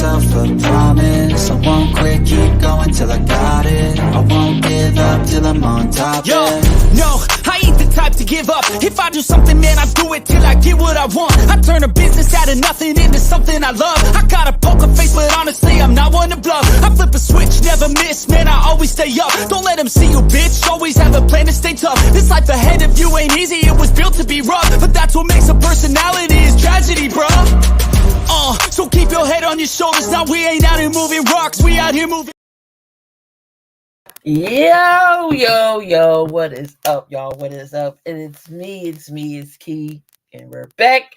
myself a promise. I won't quit, keep going till I got it. I won't give up till I'm on top. Yo, no, I ain't the type to give up. If I do something, man, I do it till I get what I want. I turn a business out of nothing into something I love. I got a poker face, but honestly, I'm not one to bluff. I flip a switch, never miss, man, I always stay up. Don't let them see you, bitch, always have a plan to stay tough. This life ahead of you ain't easy, it was built to be rough. But that's what makes a personality, is tragedy, bruh. So keep your head on your shoulders. Now we ain't out here moving rocks, we out here moving. Yo, what is up, y'all? What is up? And it's me, Key, and we're back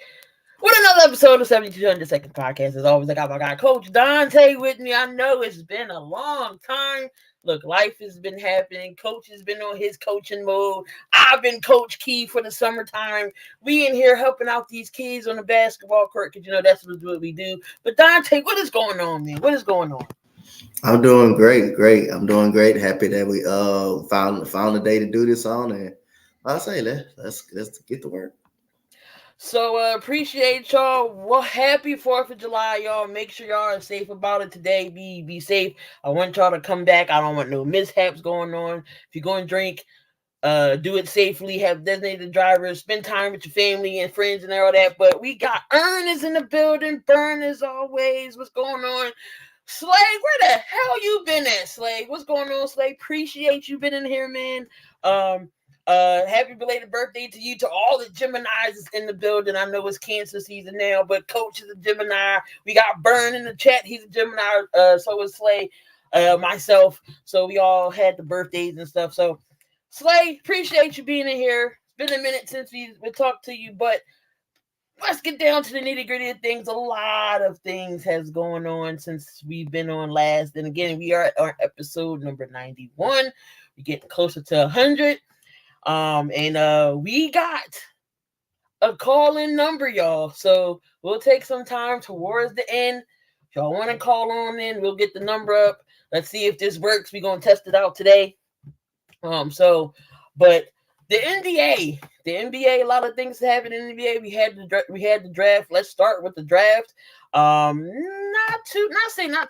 with another episode of 7200 Second Podcast. As always, I got my guy, Coach Dante, with me. I know it's been a long time. Look, life has been happening. Coach has been on his coaching mode. I've been Coach Key for the summertime. We in here helping out these kids on the basketball court because, you know, that's what we do. But Dante, what is going on, man? What is going on? I'm doing great. I'm doing great. Happy that we found a day to do this on, and I'll say let's get to work. So appreciate y'all. Well, happy 4th of July, y'all. Make sure y'all are safe about it today. Be safe. I want y'all to come back. I don't want no mishaps going on. If you're going to drink, do it safely. Have designated drivers. Spend time with your family and friends and all that. But we got Ernest in the building. Burn as always. What's going on? Slay, where the hell you been at, Slay? What's going on, Slay? Appreciate you being in here, man. Happy belated birthday to you, to all the Geminis in the building. I know it's Cancer season now, but Coach is a Gemini. We got Burn in the chat. He's a Gemini. So is Slay, myself. So we all had the birthdays and stuff. So Slay, appreciate you being in here. It's been a minute since we talked to you, but let's get down to the nitty-gritty of things. A lot of things has going on since we've been on last. And again, we are at our episode number 91. We're getting closer to 100. And we got a call-in number, y'all. So we'll take some time towards the end. If y'all want to call on in, we'll get the number up. Let's see if this works. We're going to test it out today. But the NBA, a lot of things happened in the NBA. We had the draft. Let's start with the draft. Not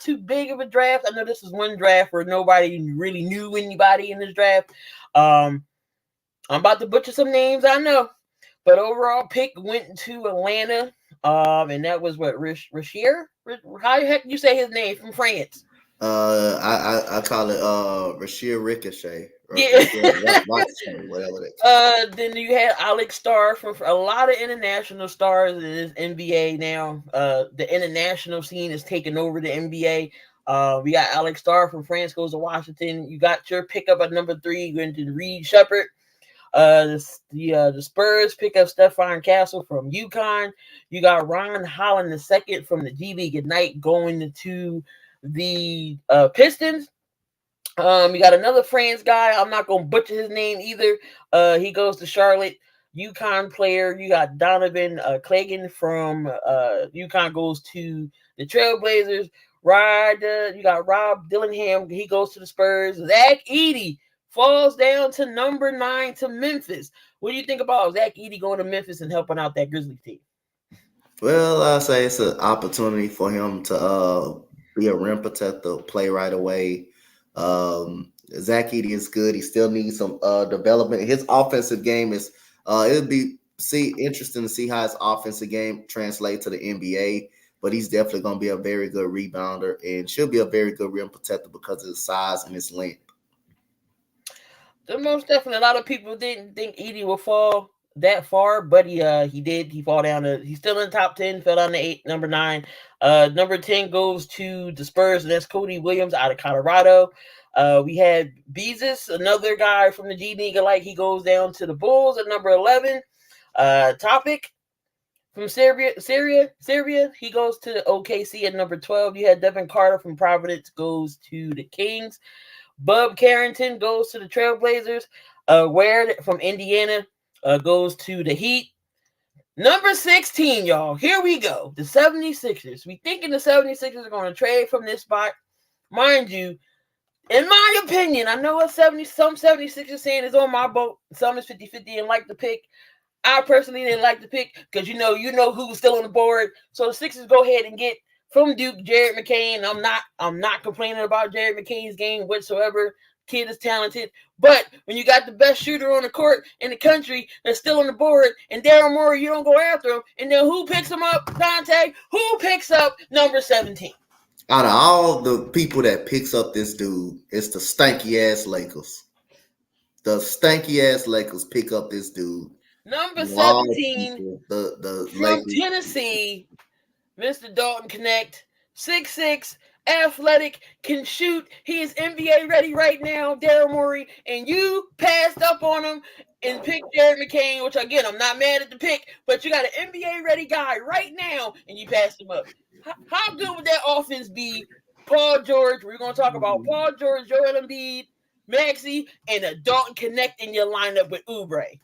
too big of a draft. I know this is one draft where nobody really knew anybody in this draft. I'm about to butcher some names, I know, but overall pick went to Atlanta. And that was what, Rashier? How the heck you say his name, from France? I call it Rashier Ricochet. Yeah. Whatever that. Then you had Alex Starr from a lot of international stars in this NBA now. The international scene is taking over the NBA. We got Alex Starr from France goes to Washington. You got your pickup at number 3 going to Reed Shepherd. The Spurs pick up Stephon Castle from UConn. You got Ron Holland II from the G League Ignite going to the Pistons. You got another France guy. I'm not going to butcher his name either. He goes to Charlotte. UConn player. You got Donovan Cleggan from UConn goes to the Trailblazers. You got Rob Dillingham. He goes to the Spurs. Zach Edey falls down to number 9 to Memphis. What do you think about Zach Edey going to Memphis and helping out that Grizzlies team? Well, I say it's an opportunity for him to be a rim protector, play right away. Zach Edey is good. He still needs some development. His offensive game is it'll be interesting to see how his offensive game translates to the NBA. But he's definitely going to be a very good rebounder and should be a very good rim protector because of his size and his length. Most definitely, a lot of people didn't think Edey would fall that far, but he did. He fall down he's still in the top 10, fell down to number 9. Number 10 goes to the Spurs, and that's Cody Williams out of Colorado. We had Beezus, another guy from the G League, he goes down to the Bulls at number 11. Topic from Serbia, he goes to OKC at number 12. You had Devin Carter from Providence goes to the Kings. Bub Carrington goes to the Trailblazers. Ware from Indiana goes to the Heat. Number 16, y'all. Here we go. The 76ers. We thinking the 76ers are going to trade from this spot. Mind you, in my opinion, I know what some 76ers saying is on my boat. Some is 50-50 and like the pick. I personally didn't like the pick because you know who's still on the board. So the Sixers go ahead and get from Duke, Jared McCain. I'm not complaining about Jared McCain's game whatsoever. Kid is talented, but when you got the best shooter on the court in the country that's still on the board, and Daryl Morey, you don't go after him, and then who picks him up, Dante? Who picks up number 17? Out of all the people that picks up this dude, it's the stanky ass Lakers. The stanky ass Lakers pick up this dude. Number 17 people, the from Lakers. Tennessee, Mr. Dalton Connect, 6'6", athletic, can shoot. He is NBA ready right now, Daryl Morey, and you passed up on him and picked Jared McCain, which again, I'm not mad at the pick, but you got an NBA ready guy right now, and you passed him up. How good would that offense be? Paul George, we're going to talk about Paul George, Joel Embiid, Maxey, and a Dalton Connect in your lineup with Oubre.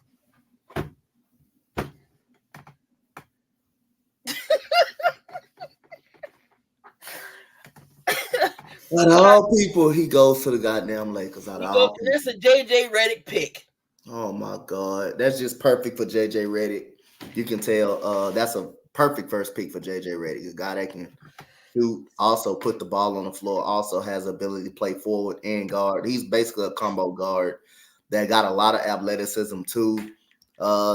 Out of all people, he goes to the goddamn Lakers. That's a JJ Redick pick. Oh my God, that's just perfect for JJ Redick. You can tell that's a perfect first pick for JJ Redick, a guy that can shoot, also put the ball on the floor, also has ability to play forward and guard. He's basically a combo guard that got a lot of athleticism too.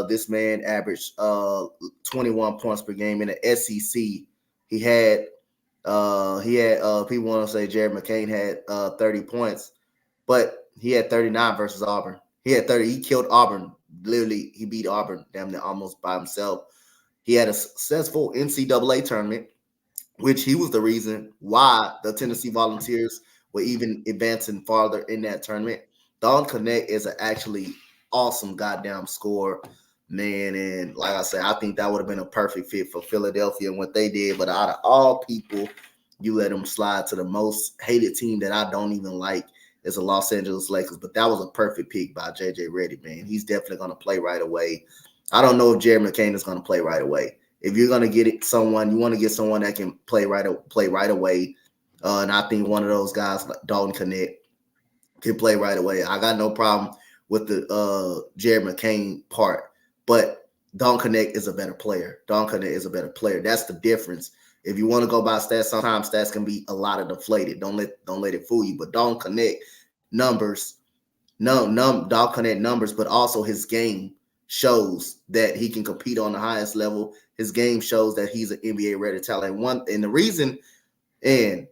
This man averaged 21 points per game in the SEC. He had people want to say Jared McCain had 30 points, but he had 39 versus Auburn. He had 30. He killed Auburn. Literally, he beat Auburn damn near almost by himself. He had a successful NCAA tournament, which he was the reason why the Tennessee Volunteers were even advancing farther in that tournament. Dalton Connect is an actually awesome goddamn scorer, man. And like I said, I think that would have been a perfect fit for Philadelphia and what they did. But out of all people, you let them slide to the most hated team that I don't even like is the Los Angeles Lakers. But that was a perfect pick by JJ Redick, man. He's definitely going to play right away. I don't know if Jared McCain is going to play right away. If you're going to get someone, you want to get someone that can play right away. And I think one of those guys, like Dalton Connect, can play right away. I got no problem with the Jared McCain part, but Dalton Connect is a better player. Dalton Connect is a better player. That's the difference. If you want to go by stats, sometimes stats can be a lot of deflated. Don't let it fool you. But Dalton Connect numbers, Dalton Connect numbers, but also his game shows that he can compete on the highest level. His game shows that he's an NBA ready talent. And the reason, and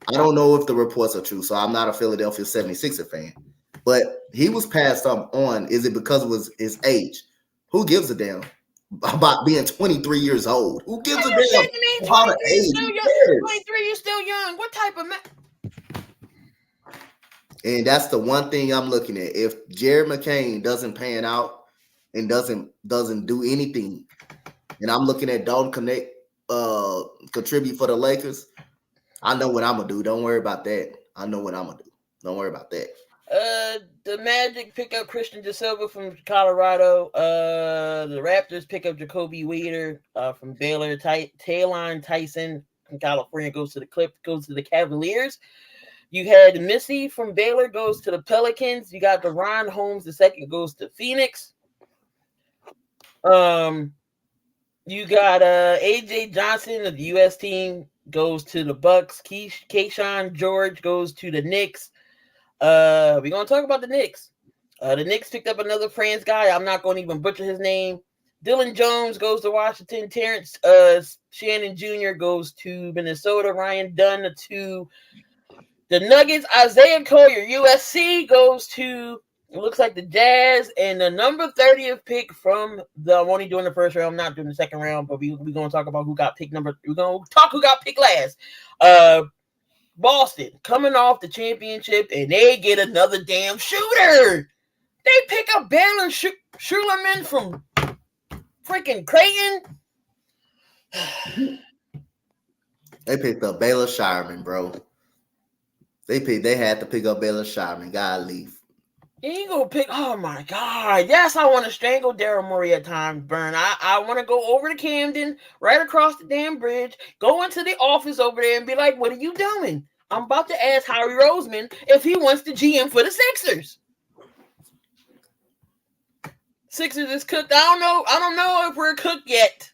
I don't know if the reports are true, so I'm not a Philadelphia 76er fan, but he was passed up on. Is it because of his age? Who gives a damn about being 23 years old? Who gives a damn about the age? 23, you're still young. What type of And that's the one thing I'm looking at. If Jared McCain doesn't pan out and doesn't do anything, and I'm looking at Dalton Connect contribute for the Lakers, I know what I'm gonna do. Don't worry about that. I know what I'm gonna do. Don't worry about that. The Magic pick up Christian De Silva from Colorado. The Raptors pick up Jacoby Waiter from Baylor. Taylon Tyson from California goes to the Cavaliers. You had Missy from Baylor goes to the Pelicans. You got DeRon Holmes II goes to Phoenix. You got AJ Johnson of the U.S. team goes to the Bucks. Keyshawn George goes to the Knicks. We're going to talk about the Knicks. The Knicks picked up another France guy. I'm not going to even butcher his name. Dylan Jones goes to Washington. Terrence Shannon Jr. goes to Minnesota. Ryan Dunn to the Nuggets. Isaiah Collier, USC, goes to, it looks like the Jazz. And the number 30th pick from I'm only doing the first round. I'm not doing the second round, but we're going to talk about who got picked we're going to talk who got picked last. Boston coming off the championship, and they get another damn shooter. They pick up Baylor Schulerman from freaking Creighton. They picked up Baylor Shireman, bro. They had to pick up Baylor Shireman. Gotta leave. You ain't gonna pick. Oh my God! Yes, I want to strangle Daryl Morey at times. Burn. I want to go over to Camden, right across the damn bridge, go into the office over there, and be like, "What are you doing?" I'm about to ask Harry Roseman if he wants the GM for the Sixers. Sixers is cooked. I don't know if we're cooked yet.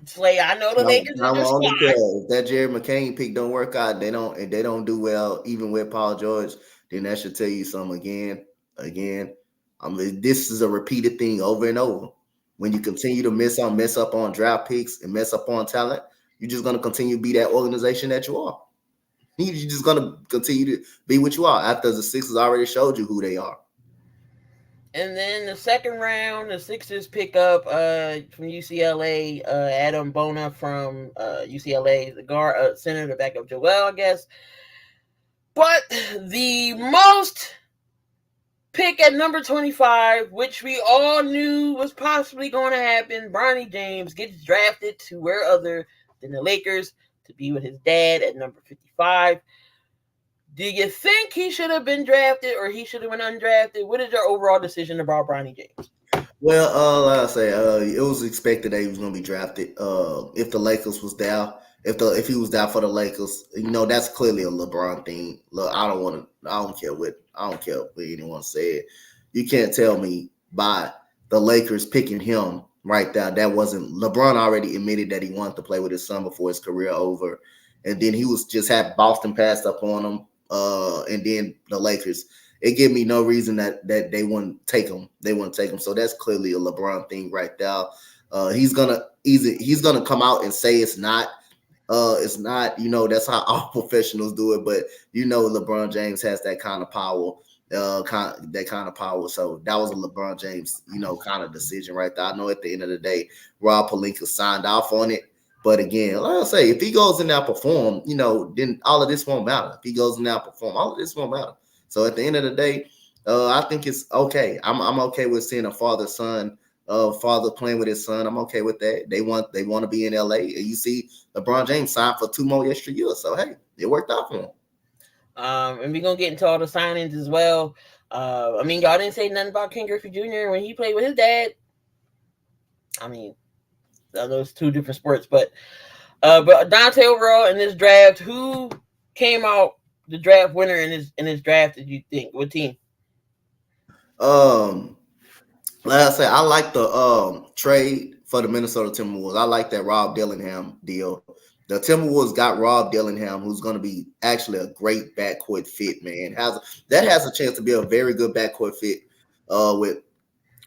Slay. I know the Lakers I'm is your only squad. if that Jerry McCain pick don't work out, they don't do well even with Paul George, then that should tell you something again. This is a repeated thing over and over. When you continue to mess up on draft picks and mess up on talent, you're just gonna continue to be that organization that you are. You're just gonna continue to be what you are after the Sixers already showed you who they are. And then the second round, the Sixers pick up from UCLA, Adam Bona from UCLA, the guard, center to back up Joel, I guess. But the most pick at number 25, which we all knew was possibly going to happen, Bronny James gets drafted to where other than the Lakers to be with his dad at number 55. Do you think he should have been drafted or he should have been undrafted? What is your overall decision about Bronny James? Well, like I say, it was expected that he was going to be drafted. If the Lakers was down, if he was down for the Lakers, that's clearly a LeBron thing. Look, I don't care what anyone said. You can't tell me by the Lakers picking him right there. That wasn't LeBron already admitted that he wanted to play with his son before his career over, and then he was just had Boston passed up on him. And then the Lakers, it gave me no reason that they wouldn't take him. They wouldn't take him. So that's clearly a LeBron thing right there. He's gonna come out and say it's not. It's not. That's how all professionals do it. But LeBron James has that kind of power. That kind of power. So that was a LeBron James, kind of decision right there. I know at the end of the day, Rob Pelinka signed off on it. But again, like I say, if he goes in there and perform, then all of this won't matter. If he goes in there and perform, all of this won't matter. So at the end of the day, I think it's okay. I'm okay with seeing a father playing with his son. I'm okay with that. They want to be in LA. And you see LeBron James signed for 2 more extra years. So hey, it worked out for him. And we're gonna get into all the signings as well. Y'all didn't say nothing about Ken Griffey Jr. when he played with his dad. I know it's two different sports, but Dante overall in this draft, who came out the draft winner in this draft? Did you think? What team? Like I said, I like the trade for the Minnesota Timberwolves. I like that Rob Dillingham deal. The Timberwolves got Rob Dillingham, who's going to be actually a great backcourt fit, man. That has a chance to be a very good backcourt fit with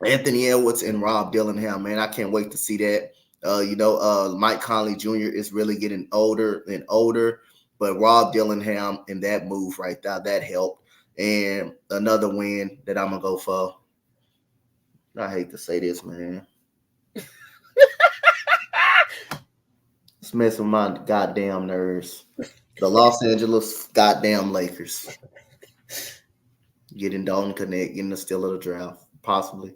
Anthony Edwards and Rob Dillingham, man. I can't wait to see that. Mike Conley Jr. is really getting older and older, but Rob Dillingham and that move right there, that helped. And another win that I'm going to go for. I hate to say this, man. It's messing with my goddamn nerves. The Los Angeles goddamn Lakers. Getting Dalton Connect, getting the steal of the draft, possibly.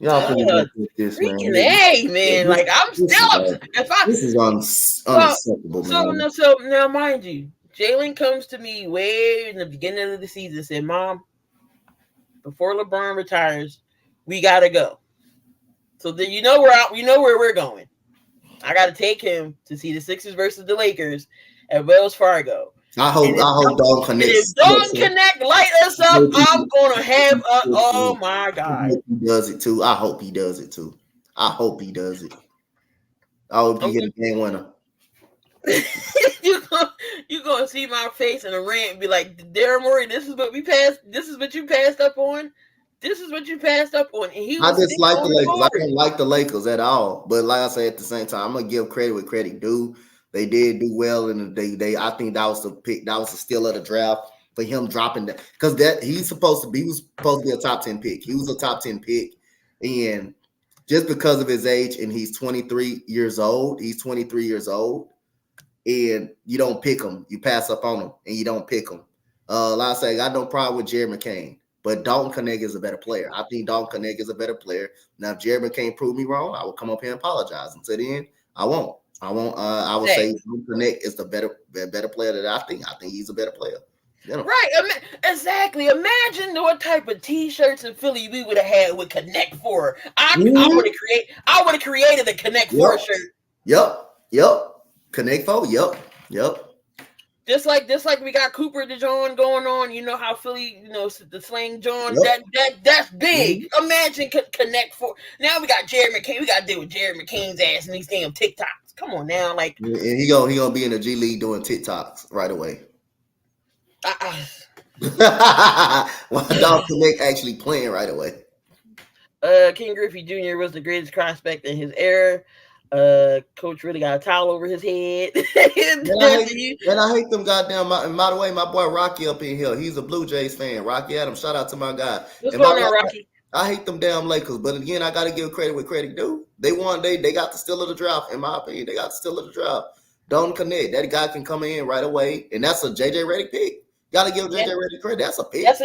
Y'all this, man. Like I'm still. This is unacceptable, man. So now, mind you, Jalen comes to me way in the beginning of the season and said, "Mom, before LeBron retires, we gotta go." So then where we're going. I gotta take him to see the Sixers versus the Lakers at Wells Fargo. I hope Dalton Connect. If Dalton Connect light us up, I'm gonna have a. Oh my God! He does it too. I hope he does it too. I hope he does it. I hope he get a game winner. you gonna see my face in a rant and be like, Daryl Morey, this is what you passed up on. This is what you passed up on. And I dislike the Lakers. I don't like the Lakers at all. But like I say, at the same time, I'm gonna give credit where credit due. They did do well, and they I think that was the pick. That was the steal of the draft for him dropping that, because he was supposed to be a top 10 pick. He was a top 10 pick, and just because of his age, and he's 23 years old. He's 23 years old, and you don't pick him. You pass up on him, and you don't pick him. Like I say, I got no problem with Jerry McCain, but Dalton Connect is a better player. I think Dalton Connect is a better player. Now, if Jerry McCain proved me wrong, I will come up here and apologize. Until then, I won't. I would say Connect is the better player that I think. I think he's a better player. Right, exactly. Imagine what type of T-shirts in Philly we would have had with Connect 4. I would have created a Connect 4 shirt. Yep. Connect 4. Yep. Just like we got Cooper DeJohn going on, you know how Philly, the slang John, Yep. that's big. Mm-hmm. Imagine connect for now. We got Jared McCain. We got to deal with Jared McCain's ass and these damn TikToks. Come on now, like, And he gonna be in the G League doing TikToks right away. Why Dog Connect actually playing right away? King Griffey Jr. was the greatest prospect in his era. Coach really got a towel over his head. And I hate them goddamn. And by the way, my boy Rocky up in here, he's a Blue Jays fan. Rocky Adams, shout out to my guy. What's And going on, Rocky? I hate them damn Lakers, but again, I got to give credit where credit due. They won. They got the steal of the draft. In my opinion, they got the steal of the draft. Don't connect. That guy can come in right away, and that's a JJ Redick pick. Got to give JJ Redick credit. That's a pick. That's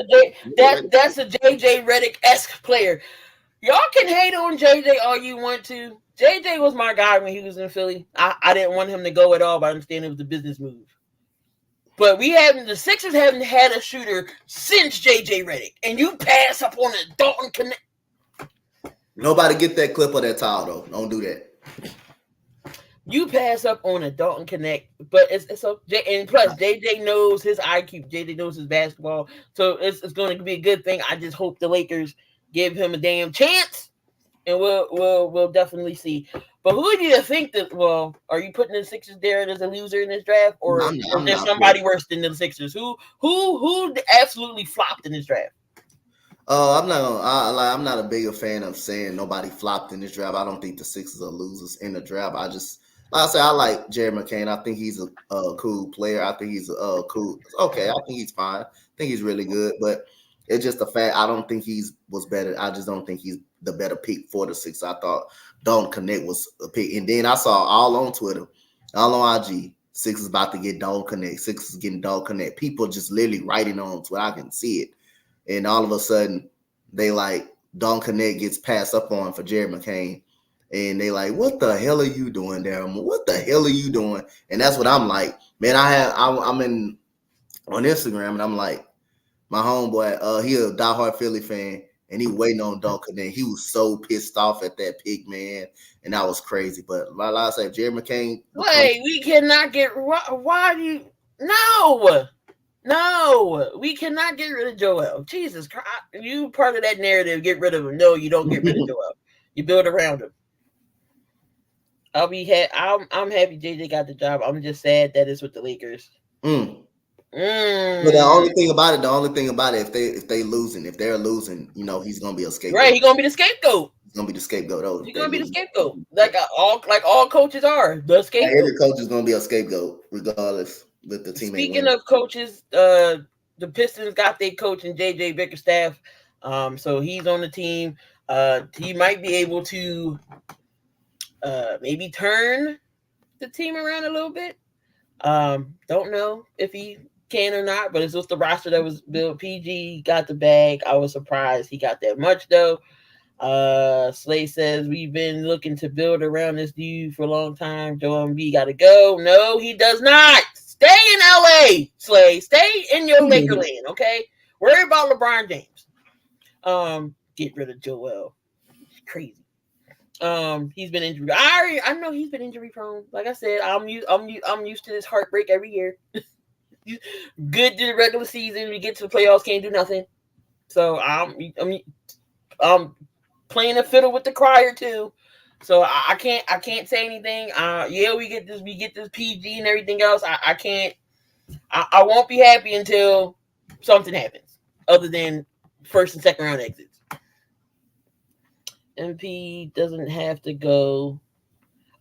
a JJ Redick-esque player. Y'all can hate on JJ all you want to. JJ was my guy when he was in Philly. I didn't want him to go at all, but I understand it was a business move. But the Sixers haven't had a shooter since JJ Redick, and you pass up on a Dalton Connect. Nobody get that clip of that towel though. Don't do that. You pass up on a Dalton Connect, but it's so. And plus, JJ knows his IQ. JJ knows his basketball, so it's going to be a good thing. I just hope the Lakers give him a damn chance, and we'll definitely see. But who do you think that? Well, are you putting the Sixers there as a loser in this draft, or is there somebody worse than the Sixers? Who absolutely flopped in this draft? I'm not a bigger fan of saying nobody flopped in this draft. I don't think the Sixers are losers in the draft. I like Jared McCain. I think he's a cool player. I think he's cool. Okay, I think he's fine. I think he's really good, but it's just a fact. I don't think was better. I just don't think he's the better pick for the Sixers. I thought Dalton Connect was a pick. And then I saw all on Twitter, all on IG, Sixers about to get Dalton Connect. Sixers getting Dalton Connect. People just literally writing on Twitter. I can see it. And all of a sudden, they like Dalton Connect gets passed up on for Jared McCain. And they like, what the hell are you doing, Darren? What the hell are you doing? And that's what I'm like. Man, I'm on Instagram and I'm like, my homeboy, he a diehard Philly fan, and he waiting on Dalton Connect. He was so pissed off at that pick, man, and that was crazy. But like I said, Jared McCain. Wait, we cannot get. Why do you? No, we cannot get rid of Joel. Jesus Christ, you part of that narrative. Get rid of him. No, you don't get rid of Joel. You build around him. I'm happy JJ got the job. I'm just sad that it's with the Lakers. But the only thing about it, if they're losing, he's gonna be a scapegoat. Right, he's gonna be the scapegoat. He's gonna be the scapegoat. He's gonna be the scapegoat, like all coaches are the scapegoat. Every coach is gonna be a scapegoat, regardless. With the team. Speaking of coaches, the Pistons got their coach in JJ Bickerstaff, so he's on the team. He might be able to maybe turn the team around a little bit. Don't know if he can or not, but it's just the roster that was built. PG got the bag. I was surprised he got that much though. Slay says we've been looking to build around this dude for a long time. Joel Embiid got to go. No, he does not. Stay in LA, Slay. Stay in your Laker lane, okay? Worry about LeBron James. Get rid of Joel. Crazy. He's been injured. I know he's been injury prone. Like I said, I'm used to this heartbreak every year. Good to the regular season. We get to the playoffs, can't do nothing. So I'm playing a fiddle with the crier too. So I can't say anything. Yeah, we get this PG and everything else. I won't be happy until something happens other than first and second round exits. MP doesn't have to go.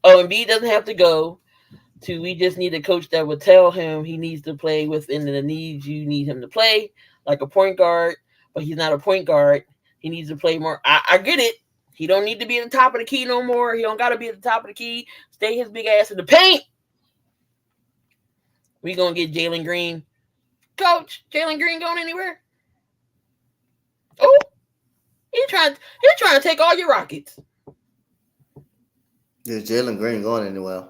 Oh, Embiid doesn't have to go. We just need a coach that would tell him he needs to play within the needs you need him to play, like a point guard, but he's not a point guard. He needs to play more. I get it. He don't need to be at the top of the key no more. He don't got to be at the top of the key. Stay his big ass in the paint. We going to get Jalen Green. Coach, Jalen Green going anywhere? Oh, he's trying to take all your Rockets. Is Jalen Green going anywhere?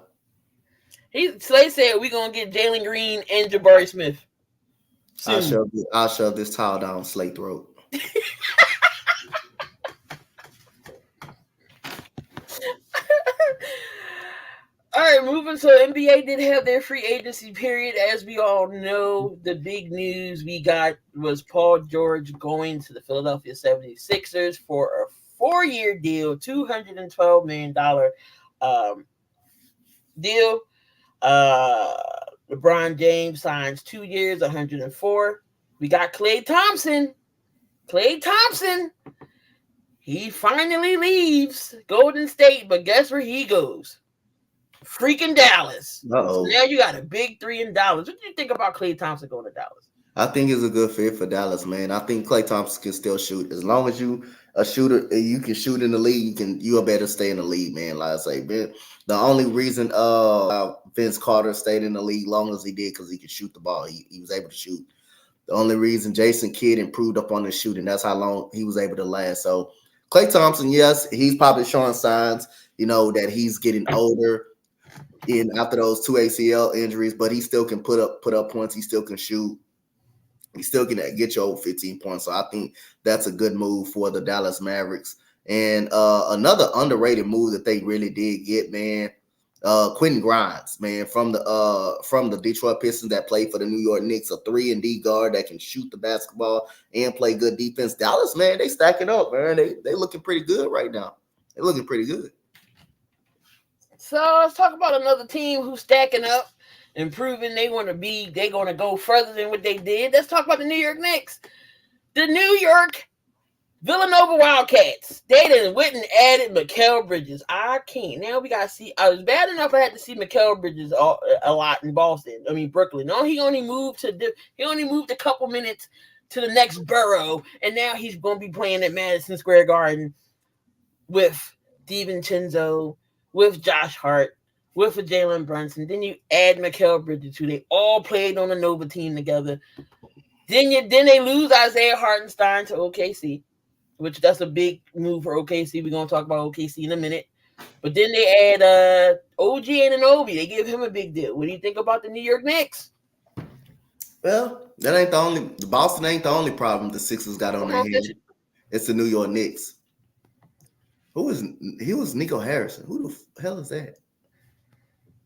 Slay said we going to get Jalen Green and Jabari Smith. I'll shove this towel down Slate's throat. All right, moving. So NBA did have their free agency period. As we all know, the big news we got was Paul George going to the Philadelphia 76ers for a 4-year deal, $212 million deal. LeBron James signs 2 years, 104. We got Klay Thompson. He finally leaves Golden State, but guess where he goes? Freaking Dallas. So now you got a big 3 in Dallas. What do you think about Klay Thompson going to Dallas? I think it's a good fit for Dallas, man. I think Klay Thompson can still shoot. As long as you a shooter, you can shoot in the league, you better stay in the league, man. Like I say, man, the only reason Vince Carter stayed in the league long as he did because he could shoot the ball. He was able to shoot. The only reason Jason Kidd improved up on his shooting, that's how long he was able to last. So Klay Thompson, yes, he's probably showing signs, that he's getting older after those 2 ACL injuries, but he still can put up points. He still can shoot. He still can get you over 15 points. So I think that's a good move for the Dallas Mavericks. And another underrated move that they really did get, man, Quentin Grimes, man, from the Detroit Pistons that played for the New York Knicks, a 3-and-D guard that can shoot the basketball and play good defense. Dallas, man, they stacking up, man. They looking pretty good right now. They're looking pretty good. So let's talk about another team who's stacking up and proving they're going to go further than what they did. Let's talk about the New York Knicks. The New York Villanova Wildcats. They done went and added Mikal Bridges. I can't. Now we got to see. I was bad enough I had to see Mikal Bridges a lot in Brooklyn. No, he only moved a couple minutes to the next borough, and now he's going to be playing at Madison Square Garden with DiVincenzo, with Josh Hart, with a Jalen Brunson. Then you add Mikal Bridges, who they all played on the Nova team together. Then they lose Isaiah Hartenstein to OKC, which that's a big move for OKC. We're going to talk about OKC in a minute. But then they add OG Anunoby. They give him a big deal. What do you think about the New York Knicks? Well, Boston ain't the only problem the Sixers got on their hands. It's the New York Knicks. He was Nico Harrison. Who the hell is that?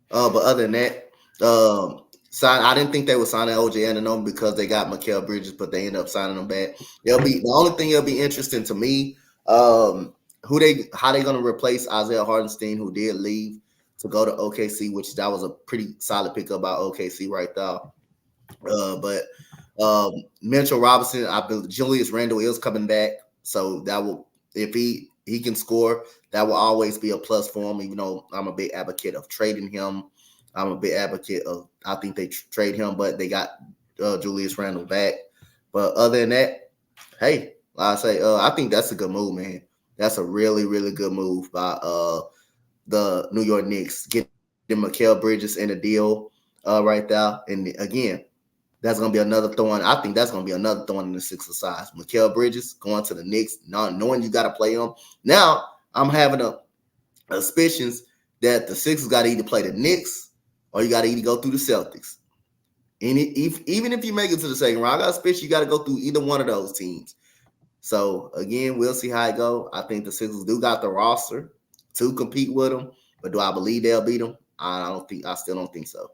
But other than that, I didn't think they would sign OG Anunoby because they got Mikal Bridges, but they ended up signing him back. The only thing that'll be interesting to me, how they gonna replace Isaiah Hartenstein, who did leave to go to OKC, which that was a pretty solid pickup by OKC right there. But Mitchell Robinson, I believe Julius Randle is coming back, so that will, if he can score, that will always be a plus for him. Even though I'm a big advocate of trading him, I think they trade him, but they got Julius Randle back. But other than that, hey, like I say, I think that's a good move, man. That's a really, really good move by the New York Knicks, getting Mikal Bridges in a deal right there. And again, that's going to be another thorn. I think that's going to be another thorn in the Sixers side. Mikal Bridges going to the Knicks, not knowing you got to play him. Now, I'm having a suspicions that the Sixers got to either play the Knicks or you got to either go through the Celtics. And even if you make it to the second round, I got a suspicion you got to go through either one of those teams. So, again, we'll see how it go. I think the Sixers do got the roster to compete with them. But do I believe they'll beat them? I still don't think so.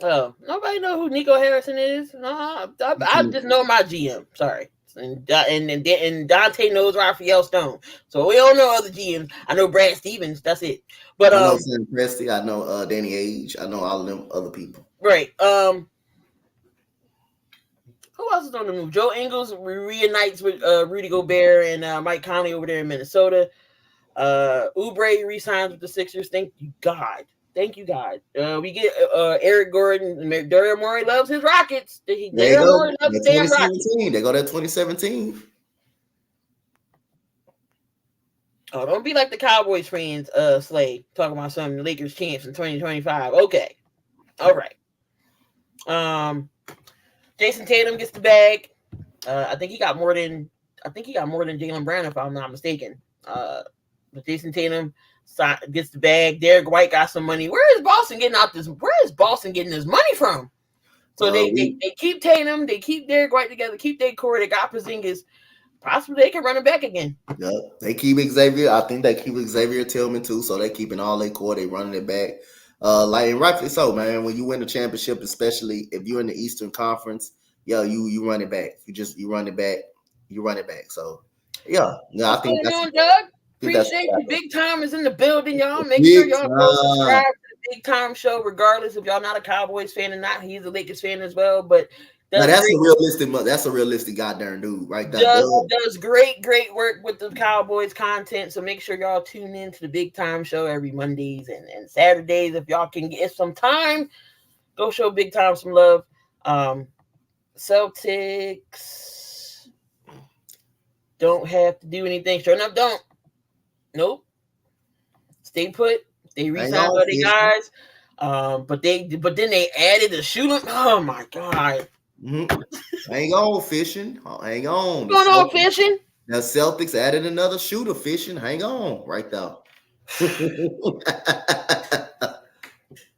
Oh, nobody know who Nico Harrison is. No, I just know my GM. Sorry, and Dante knows Raphael Stone. So we don't know other GMs. I know Brad Stevens. That's it. But I know Sam Presti. I know Danny Ainge. I know all of them other people. Right. Who else is on the move? Joe Ingles reunites with Rudy Gobert and Mike Conley over there in Minnesota. Oubre re-signs with the Sixers. Thank you, God. We get Eric Gordon. Daryl Morey loves his Rockets. Daryl Morey loves the damn Rockets. They go to 2017. Oh, don't be like the Cowboys fans, Slay, talking about some Lakers champs in 2025. Okay. All right. Jason Tatum gets the bag. I think he got more than Jaylen Brown, if I'm not mistaken. But Jason Tatum gets the bag. Derek White got some money. Where is Boston getting his money from? So they keep Tatum, they keep Derek White together, keep their core. They got Porzingis. possibly they can run it back again. Yep. They keep Xavier. I think they keep Xavier Tillman too, so they keeping all their core. They running it back. And rightfully so, man. When you win the championship, especially if you're in the Eastern Conference, you run it back. You run it back. You run it back. So yeah, I What's think going that's. on, Doug? That's Appreciate you. Big Time is in the building, y'all. Make sure y'all go subscribe to the Big Time Show, regardless if y'all not a Cowboys fan or not. He's a Lakers fan as well, but That's a realistic. That's a realistic goddamn dude, right there. Does great work with the Cowboys content. So make sure y'all tune in to the Big Time Show every Mondays and Saturdays. If y'all can get some time, go show Big Time some love. Celtics don't have to do anything. Sure enough, don't. Nope. Stay put. They re-signed all the guys. But then they added a shooter. Oh my god. Mm-hmm. Hang on, fishing. Hang on. What's going on, fishing? The Celtics added another shooter, fishing. Hang on, right there.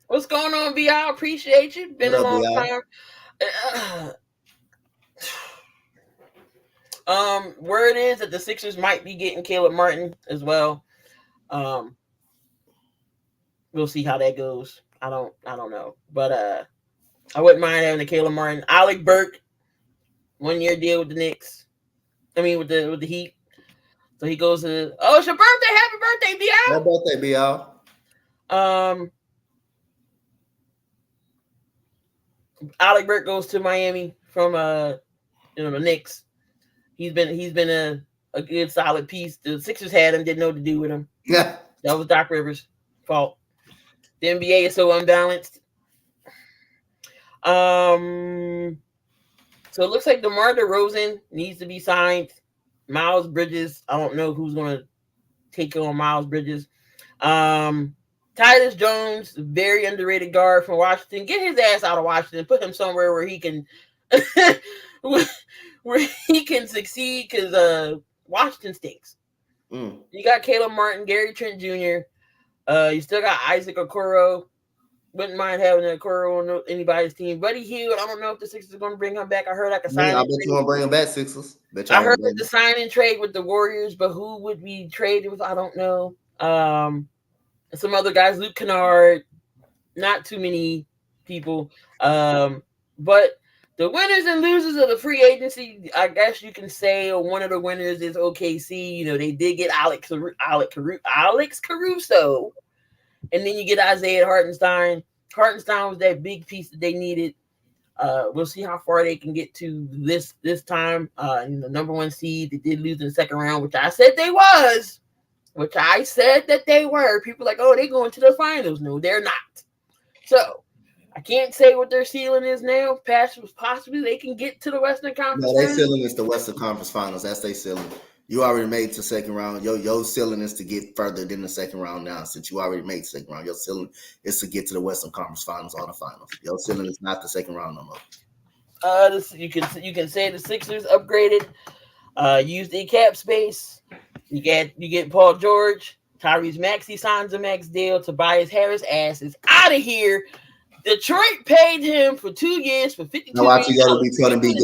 What's going on, BI? Appreciate you. Been a long time. Word is that the Sixers might be getting Caleb Martin as well. We'll see how that goes. I don't know, but I wouldn't mind having a Caleb Martin. Alec Burke, 1 year deal with the Knicks. I mean with the Heat. So he goes to. Oh, it's your birthday! Happy birthday, BI! Happy birthday, BI. Alec Burke goes to Miami from the Knicks. He's been a good solid piece. The Sixers had him, didn't know what to do with him. Yeah, that was Doc Rivers' fault. The NBA is so unbalanced. So it looks like DeMar DeRozan needs to be signed. Miles Bridges, I don't know who's going to take on Miles Bridges. Tyus Jones, very underrated guard from Washington. Get his ass out of Washington. Put him somewhere where he can succeed because Washington stinks. You got Caleb Martin, Gary Trent Jr. You still got Isaac Okoro. Wouldn't mind having Okoro on anybody's team. Buddy Hield, I don't know if the Sixers are going to bring him back. I heard I could sign. I bet you want to bring him back, Sixers. I heard the sign and trade with the Warriors, but who would be traded with? I don't know. Some other guys, Luke Kennard, not too many people. But the winners and losers of the free agency, I guess you can say one of the winners is OKC. They did get Alex Caruso. And then you get Isaiah Hartenstein. Hartenstein was that big piece that they needed. We'll see how far they can get to this time. The number one seed, they did lose in the second round, which I said they was. Which I said that they were. People are like, oh, they're going to the finals. No, they're not. So I can't say what their ceiling is now. Possibly they can get to the Western Conference. No, their ceiling is the Western Conference Finals. That's their ceiling. You already made it to second round. Your ceiling is to get further than the second round now. Since you already made the second round, your ceiling is to get to the Western Conference Finals or the finals. Your ceiling is not the second round no more. You can say the Sixers upgraded, used a cap space. You get Paul George, Tyrese Maxey signs a max deal. Tobias Harris ass is out of here. Detroit paid him for 2 years for $52 million.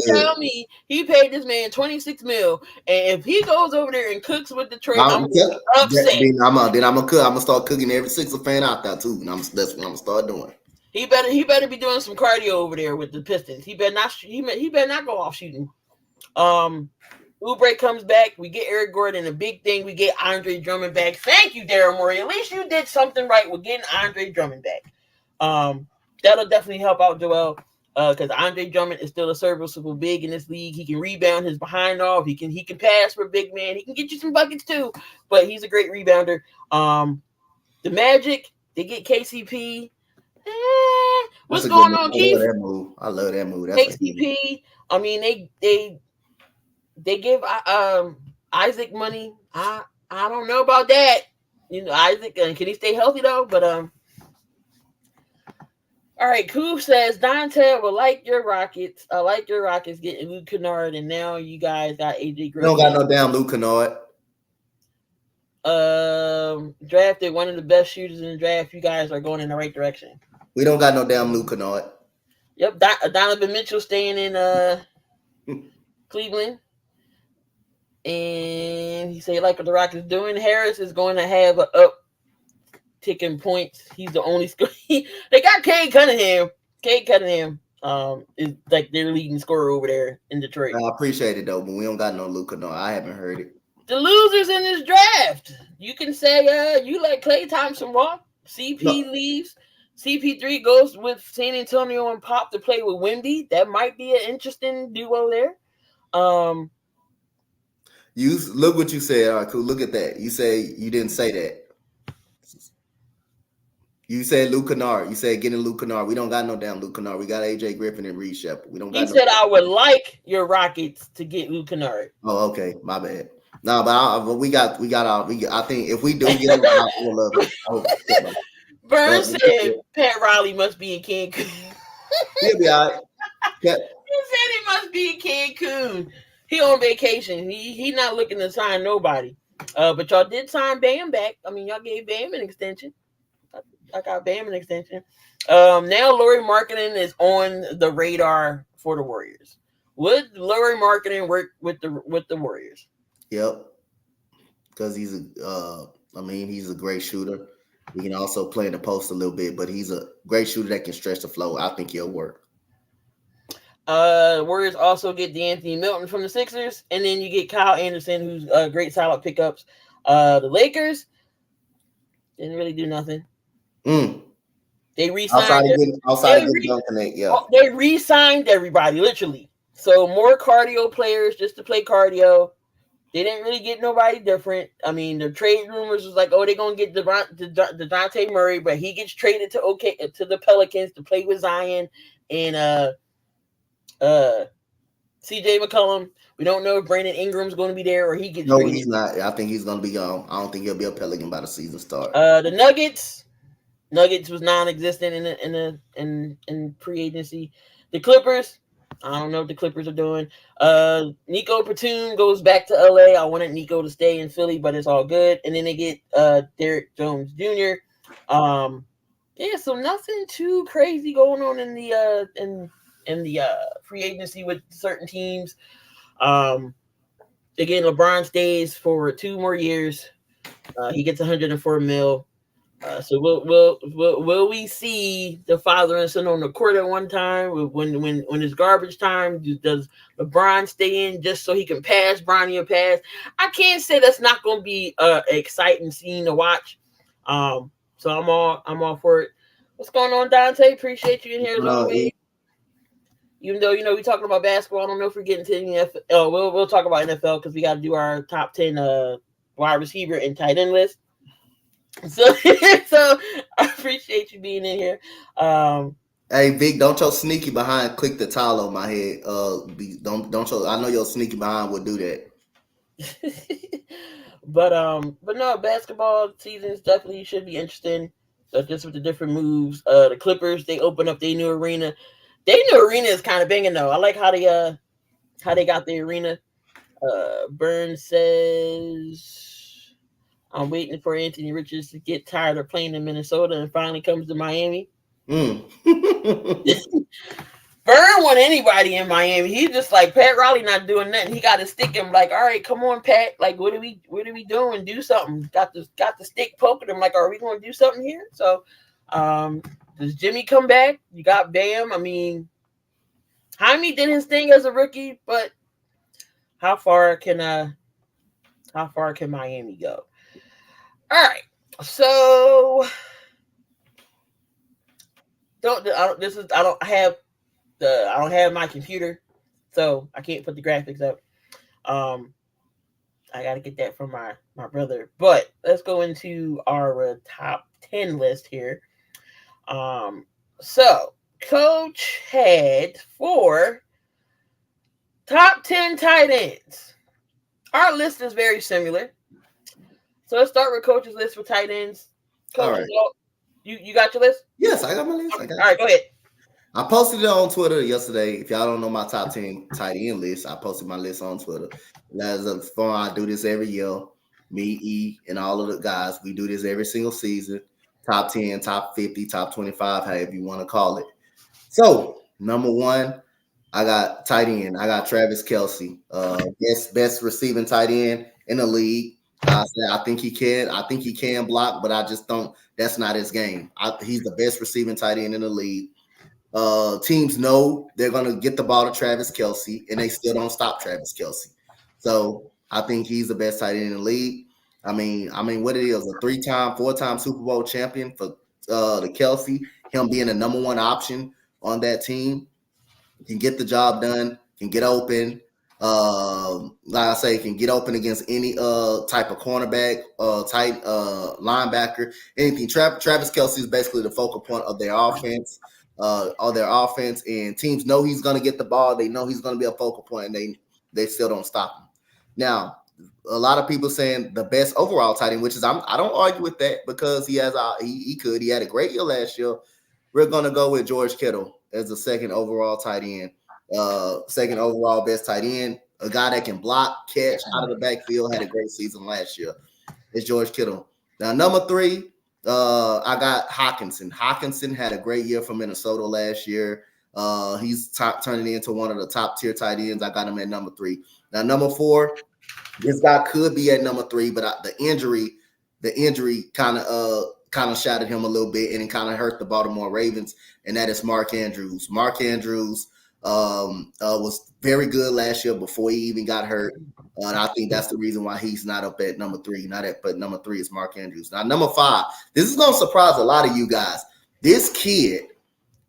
Tell me he paid this man $26 million, and if he goes over there and cooks with Detroit, I'm upset. Then I'm gonna start cooking every Sixer fan out there too, and that's what I'm gonna start doing. He better be doing some cardio over there with the Pistons. He better not go off shooting. Oubre comes back. We get Eric Gordon. A big thing. We get Andre Drummond back. Thank you, Daryl Morey. At least you did something right with getting Andre Drummond back. That'll definitely help out Joel because Andre Drummond is still a serviceable big in this league. He can rebound his behind off. He can pass for a big man. He can get you some buckets too, but he's a great rebounder. The Magic, they get KCP. What's going on, Keith? I love that move. That's KCP. I mean, they give Isaac money. I don't know about that. Isaac, can he stay healthy though? But all right, Koof says, Dante will like your Rockets. I like your Rockets getting Luke Kennard, and now you guys got AJ Griffin. Don't got no damn Luke Kennard. Drafted one of the best shooters in the draft. You guys are going in the right direction. We don't got no damn Luke Kennard. Yep, Donovan Mitchell staying in Cleveland. And he said, like what the Rockets doing, Harris is going to have an uptick in points. He's the only scorer. They got Cade Cunningham. Cade Cunningham is like their leading scorer over there in Detroit. I appreciate it though, but we don't got no Luka. No, I haven't heard it. The losers in this draft. You can say you let Klay Thompson walk. CP leaves. CP3 goes with San Antonio and Pop to play with Wemby. That might be an interesting duo there. You look what you said. All right, cool. Look at that. You say you didn't say that. You said Luke Kennard. You said getting Luke Kennard. We don't got no damn Luke Kennard. We got AJ Griffin and Reed Shepard. We don't got. He said I would like your Rockets to get Luke Kennard. Oh, okay, my bad. No, but we got our. I think if we do get him, I will love it. Burns said Pat Riley must be in Cancun. He'll be all right. He said he must be in Cancun. He on vacation. He not looking to sign nobody. But y'all did sign Bam back. I mean, y'all gave Bam an extension. I got Bam an extension. Now Lauri Markkanen is on the radar for the Warriors. Would Lauri Markkanen work with the Warriors? Yep. Because he's a great shooter. He can also play in the post a little bit, but he's a great shooter that can stretch the floor. I think he'll work. Warriors also get D'Anthony Melton from the Sixers, and then you get Kyle Anderson, who's great solid pickups. The Lakers didn't really do nothing. They re-signed. They re-signed everybody, literally. So more cardio players just to play cardio. They didn't really get nobody different. I mean, the trade rumors was like, oh, they're gonna get DeJounte Murray, but he gets traded to the Pelicans to play with Zion and CJ McCollum. We don't know if Brandon Ingram's going to be there or he gets. No, he's not. I think he's going to be gone. I don't think he'll be a Pelican by the season start. The Nuggets was non-existent in free agency. The Clippers. I don't know what the Clippers are doing. Nico Batum goes back to LA. I wanted Nico to stay in Philly, but it's all good. And then they get Derrick Jones Jr. So nothing too crazy going on in the free agency with certain teams. Again, LeBron stays for 2 more years. He gets $104 million. So will we see the father and son on the court at one time when it's garbage time? Does LeBron stay in just so he can pass Bronny a pass? I can't say that's not going to be an exciting scene to watch. So I'm all for it. What's going on, Dante? Appreciate you in here as always. Even though we talking about basketball, I don't know if we're getting to the NFL. Oh, we'll talk about NFL because we got to do our top 10 wide receiver and tight end list. So I appreciate you being in here. Hey Vic, don't your sneaky behind click the towel on my head. Don't your, I know your sneaky behind would do that. but no, basketball seasons definitely should be interesting. Just with the different moves. The Clippers, they open up their new arena. Their new arena is kind of banging though. I like how they got the arena. Burns says, I'm waiting for Anthony Richards to get tired of playing in Minnesota and finally comes to Miami. Burn want anybody in Miami. He's just like Pat Riley not doing nothing. He got to stick him like, all right, come on, Pat. Like, what are we doing? Do something. Got the stick poking him like, are we going to do something here? So, does Jimmy come back? You got Bam. I mean, Jaime did his thing as a rookie, but how far can Miami go? All right, so I don't have my computer, so I can't put the graphics up. I got to get that from my brother. But let's go into our top 10 list here. So Coach had 4 top 10 tight ends. Our list is very similar. So let's start with Coach's list for tight ends. Coach, all right. You got your list? Yes, I got my list. All right, go ahead. I posted it on Twitter yesterday. If y'all don't know my top 10 tight end list, I posted my list on Twitter. As far I do this every year. Me, E, and all of the guys, we do this every single season. Top 10, top 50, top 25, however you want to call it. So, number 1, I got tight end. I got Travis Kelce, best receiving tight end in the league. I think he can. I think he can block, but I just don't. That's not his game. He's the best receiving tight end in the league. Teams know they're gonna get the ball to Travis Kelce, and they still don't stop Travis Kelce. So I think he's the best tight end in the league. I mean, what it is, a 3-time, 4-time Super Bowl champion for the Kelce, him being the number one option on that team, can get the job done, can get open. Like I say, can get open against any type of cornerback, tight linebacker, anything. Travis Kelce is basically the focal point of their offense. And teams know he's going to get the ball. They know he's going to be a focal point, and they still don't stop him. Now, a lot of people saying the best overall tight end, which is I don't argue with that because he had a great year last year. We're going to go with George Kittle as the second overall tight end, second overall best tight end, a guy that can block, catch out of the backfield, had a great season last year. It's George Kittle. Now, number 3, I got Hockenson. Hockenson had a great year for Minnesota last year. He's turning into one of the top tier tight ends. I got him at number 3. Now, number 4, this guy could be at number 3, but the injury kind of shot at him a little bit, and it kind of hurt the Baltimore Ravens, and that is Mark Andrews. Mark Andrews was very good last year before he even got hurt. And I think that's the reason why he's not up at number 3. But number 3 is Mark Andrews. Now, number 5, this is going to surprise a lot of you guys. This kid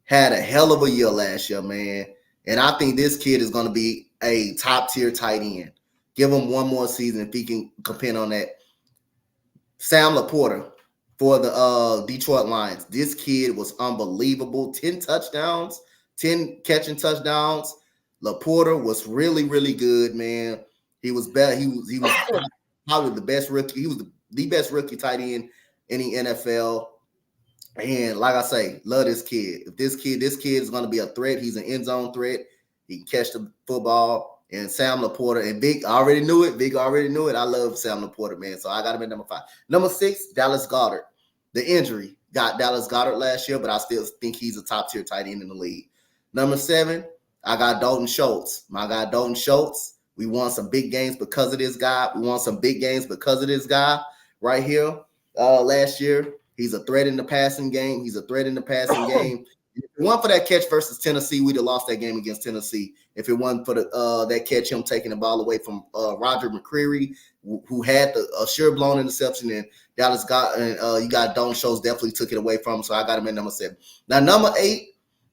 had a hell of a year last year, man. And I think this kid is going to be a top-tier tight end. Give him one more season if he can compete on that. Sam Laporta for the Detroit Lions. This kid was unbelievable. 10 touchdowns, 10 catching touchdowns. Laporta was really, really good, man. He was better. He was probably the best rookie. He was the best rookie tight end in the NFL. And like I say, love this kid. If this kid is going to be a threat, he's an end zone threat. He can catch the football. And Sam Laporta and Big already knew it. I love Sam Laporta, man. So I got him at number 5. Number 6, Dallas Goedert. The injury got Dallas Goedert last year, but I still think he's a top tier tight end in the league. Number 7, I got Dalton Schultz. My guy Dalton Schultz. We won some big games because of this guy. Right here last year. He's a threat in the passing game. If it wasn't for that catch versus Tennessee, we'd have lost that game against Tennessee. If it wasn't for that catch, him taking the ball away from Roger McCreary, who had a sure blown interception, and Dallas you got Dalton Schultz definitely took it away from him. So I got him at number 7. Now, number 8,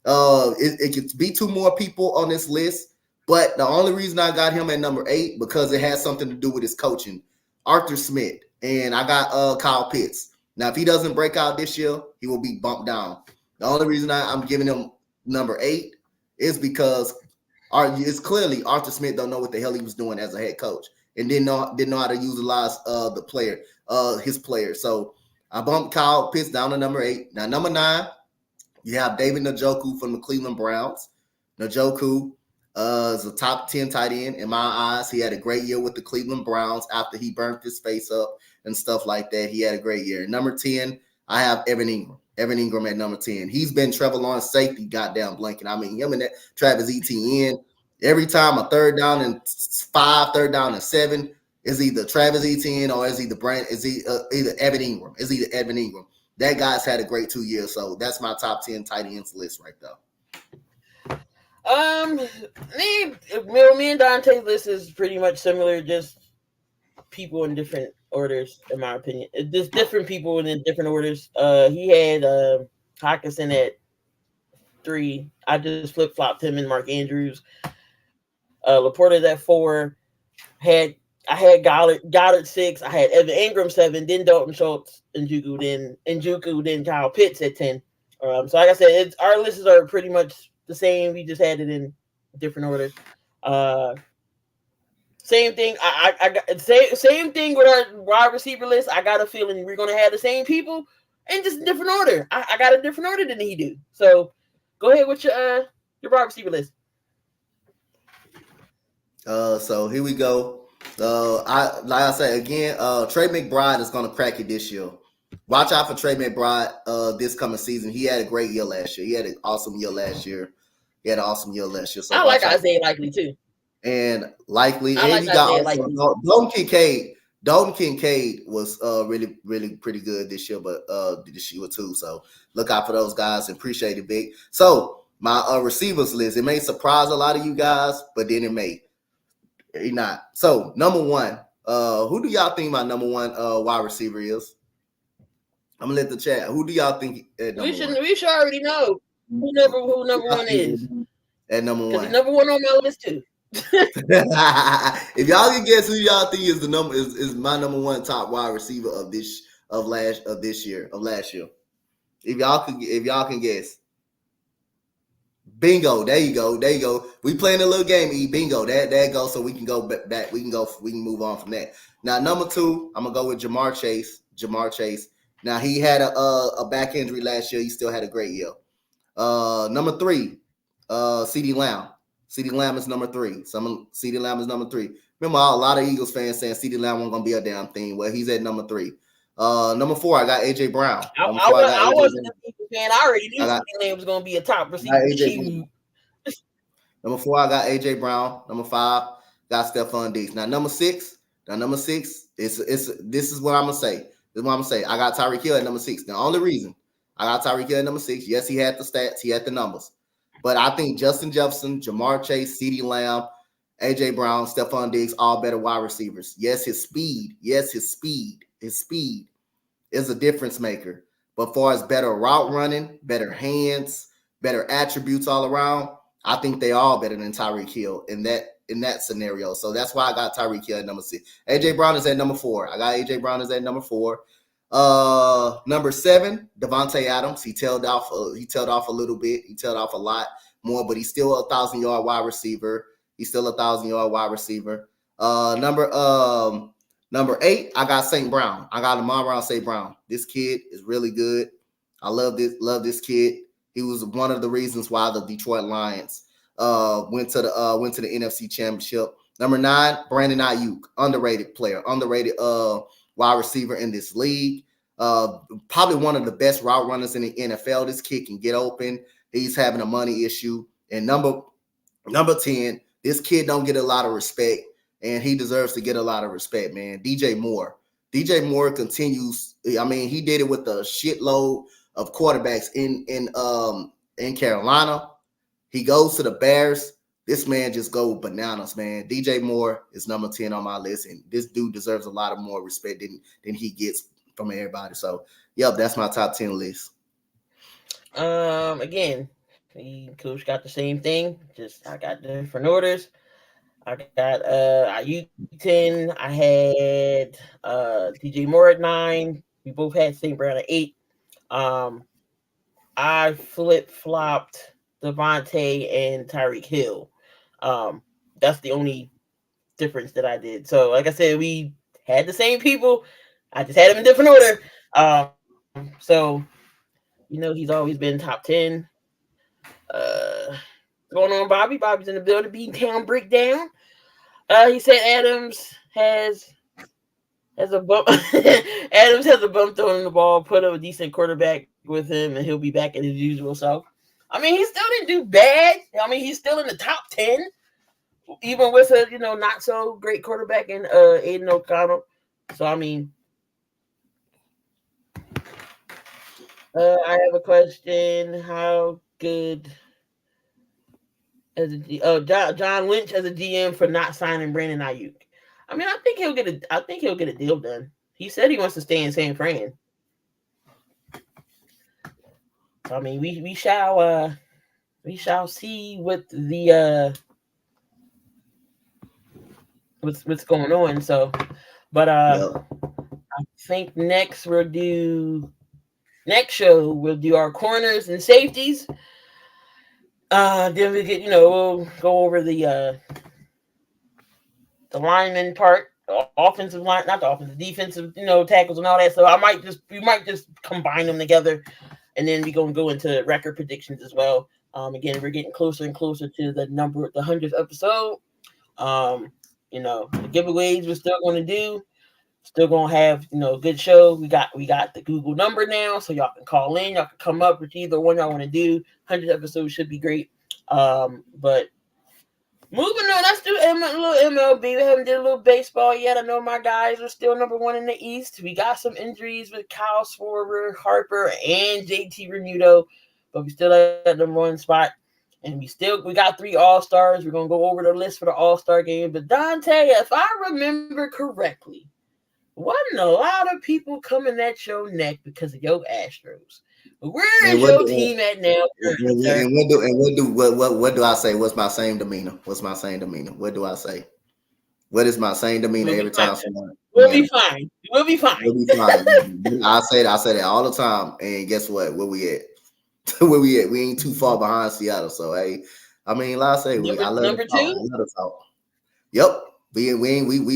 it could be 2 more people on this list, but the only reason I got him at number 8 because it has something to do with his coaching. Arthur Smith, and I got Kyle Pitts. Now, if he doesn't break out this year, he will be bumped down. The only reason I'm giving him number 8 is because it's clearly Arthur Smith don't know what the hell he was doing as a head coach and didn't know how to utilize his player. So I bumped Kyle Pitts down to number 8. Now, number 9, you have David Njoku from the Cleveland Browns. Njoku is a top 10 tight end in my eyes. He had a great year with the Cleveland Browns after he burnt his face up and stuff like that. He had a great year. Number 10, I have Evan Ingram. Evan Ingram at number 10. He's been Trevor Lawrence safety, goddamn blanket. I mean, him and that Travis Etienne, every time a 3rd down and 5, 3rd down and 7, is either Travis Etienne or is either Evan Ingram. That guy's had a great 2 years, so that's my top 10 tight ends list right there. Me and Dante's list is pretty much similar, just people in different orders, in my opinion. Just different people in different orders. He had Hockenson at 3. I just flip-flopped him and Mark Andrews. Laporta's at 4. I had Goddard 6. I had Evan Ingram 7. Then Dalton Schultz, Njoku, then Kyle Pitts at 10. So like I said, our lists are pretty much the same. We just had it in different orders. Same thing. I got same thing with our wide receiver list. I got a feeling we're gonna have the same people in just a different order. I got a different order than he do. So go ahead with your wide receiver list. So here we go. Like I said again, Trey McBride is gonna crack it this year. Watch out for Trey McBride this coming season. He had a great year last year. He had an awesome year last year. He had an awesome year last year. So I like Isaiah Likely too. And Likely, I and like you got Isaiah also Likely. Dalton Kincaid. Dalton Kincaid was really, really pretty good this year, but this year too. So look out for those guys and appreciate it, big. So my receivers list, it may surprise a lot of you guys, but then it may not. So number one, who do y'all think my number one wide receiver is? I'm gonna let the chat. Who do y'all think at number one? We should already know who number one is. At number one. Because he's number one on my list too. If y'all can guess who y'all think is the number is my number one top wide receiver of last year. If y'all can guess. Bingo. There you go. We playing a little game, bingo. That goes so we can go back. We can move on from that. Now, number two, I'm gonna go with Jamar Chase. Now he had a back injury last year. He still had a great year. Number three, CeeDee Lamb. CeeDee Lamb is number three. CeeDee Lamb is number three. Remember, a lot of Eagles fans saying CeeDee Lamb wasn't gonna be a damn thing. Well, he's at number three. Number four, I got AJ Brown. I wasn't a Eagles fan. I already knew CeeDee Lamb was gonna be a top receiver. Number four, I got AJ Brown. Number five, got Stephon Diggs. Now number six, this is what I'm gonna say. I got Tyreek Hill at number 6. The only reason I got Tyreek Hill at number 6, yes, he had the stats, he had the numbers. But I think Justin Jefferson, Jamar Chase, CeeDee Lamb, AJ Brown, Stephon Diggs, all better wide receivers. Yes, his speed is a difference maker. But far as better route running, better hands, better attributes all around, I think they all better than Tyreek Hill in that scenario. So that's why I got Tyreek Hill at number 6. AJ Brown is at number 4. I got AJ Brown is at number 4. Number 7, Devontae Adams. He tailed off a little bit. He tailed off a lot more, but he's still a 1,000-yard wide receiver. Number 8, I got St. Brown. I got Amon-Ra St. Brown. This kid is really good. I love this kid. He was one of the reasons why the Detroit Lions went to the NFC Championship. Number 9, Brandon Ayuk, underrated player, underrated wide receiver in this league. Probably one of the best route runners in the NFL. This kid can get open. He's having a money issue. And number 10, this kid don't get a lot of respect, and he deserves to get a lot of respect, man. DJ Moore. DJ Moore continues. I mean, he did it with a shitload of quarterbacks in Carolina. He goes to the Bears. This man just goes bananas, man. DJ Moore is number 10 on my list, and this dude deserves a lot of more respect than he gets from everybody. So, yep, that's my top 10 list. Again, Coach got the same thing. Just I got different orders. I got Ayuk 10. I had DJ Moore at 9. We both had St. Brown at 8. I flip-flopped Devontae and Tyreek Hill. That's the only difference that I did. So, like I said, we had the same people. I just had them in different order. So, he's always been top 10. What's going on, Bobby? Bobby's in the building. Beantown Breakdown. He said Adams has a bump. Adams has a bump throwing the ball. Put a decent quarterback with him, and he'll be back at his usual self. I mean, he still didn't do bad. I mean, he's still in the top 10, even with a not so great quarterback in Aiden O'Connell. So I mean, I have a question. How good as John Lynch as a GM for not signing Brandon Ayuk? I mean, I think he'll get a deal done. He said he wants to stay in San Fran. So, I mean, we shall see what the what's going on. So, but I think next show we'll do our corners and safeties. Then we get we'll go over the lineman part, the offensive line, not the offensive, defensive, tackles and all that. So we might just combine them together, and then we're gonna go into record predictions as well. Again, we're getting closer and closer to the 100th episode. The giveaways we're still gonna do. Still gonna have a good show. We got the Google number now, so y'all can call in. Y'all can come up with either one y'all want to do. 100th episode should be great. But moving on, let's do a little MLB. We haven't did a little baseball yet. I know my guys are still number one in the East. We got some injuries with Kyle Schwarber, Harper, and JT Remuto, but we still at the number one spot. And we got 3 All-Stars. We're gonna go over the list for the All-Star game. But Dante, if I remember correctly, wasn't a lot of people coming at your neck because of your Astros. But where is your team at now? What do I say? What's my same demeanor? What do I say? What is my same demeanor every time someone? We'll be fine. We'll be fine. I say that all the time. And guess what? Where we at? Where we at? We ain't too far behind Seattle. So hey, I mean, like I say, I love number 2. I love the talk. Yep. We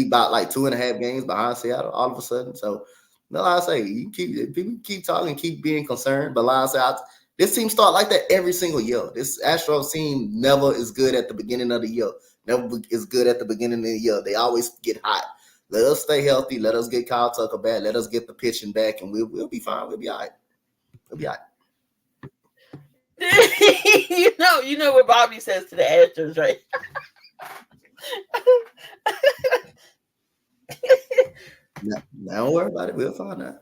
about like 2.5 games behind Seattle all of a sudden. So no, like I say, people keep talking, keep being concerned. But like I say, this team start like that every single year. This Astros team never is good at the beginning of the year. Never is good at the beginning of the year. They always get hot. Let us stay healthy. Let us get Kyle Tucker back. Let us get the pitching back, and we'll be fine. We'll be all right. We'll be all right. you know what Bobby says to the Astros, right? Don't worry about it. We'll find out.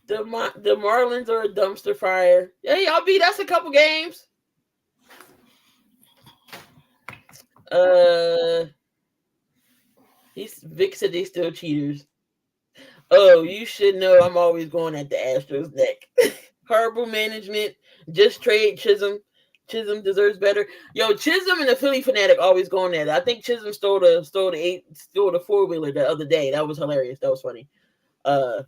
The Marlins are a dumpster fire. Yeah, y'all beat us a couple games. Vic said they still cheaters. Oh, you should know I'm always going at the Astros' neck. Horrible management. Just trade Chisholm. Chisholm deserves better. Yo, Chisholm and the Philly Fanatic always going at it. I think Chisholm stole the 4-wheeler the other day. That was hilarious. That was funny. I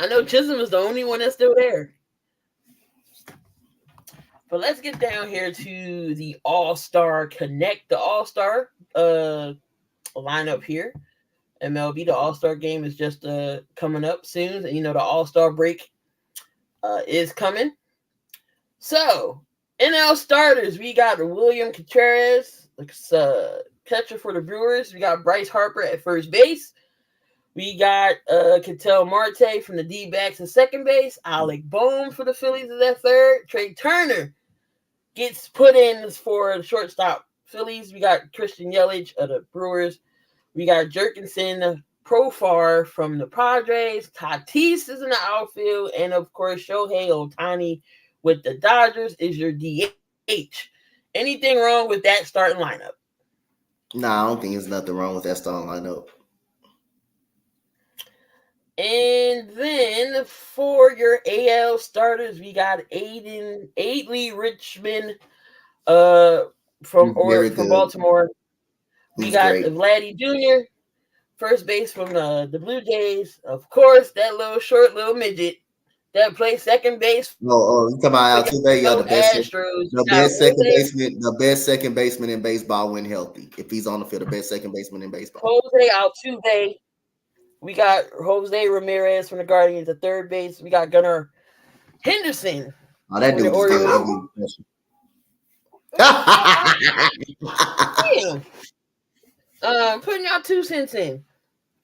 know Chisholm is the only one that's still there. But let's get down here to the All-Star Connect. The All-Star lineup here. MLB, the All-Star game is just coming up soon. And, the All-Star break is coming. So, NL starters, we got William Contreras, catcher for the Brewers. We got Bryce Harper at first base. We got Ketel Marte from the D-backs at second base. Alec Bohm for the Phillies is at third. Trey Turner gets put in for the shortstop Phillies. We got Christian Yelich of the Brewers. We got Jerkinson Profar from the Padres. Tatis is in the outfield. And, of course, Shohei Ohtani with the Dodgers is your DH. Anything wrong with that starting lineup? Nah, I don't think there's nothing wrong with that starting lineup. And then for your AL starters, we got Adley Richmond from Baltimore. We got great. Vladdy Jr., first base from the Blue Jays. Of course, that little midget that plays second base. You talking about Altuve? Yeah, the best second baseman in baseball when healthy. If he's on the field, the best second baseman in baseball. Jose Altuve. We got Jose Ramirez from the Guardians at third base. We got Gunnar Henderson. Oh, that dude is good. Putting y'all 2 cents in.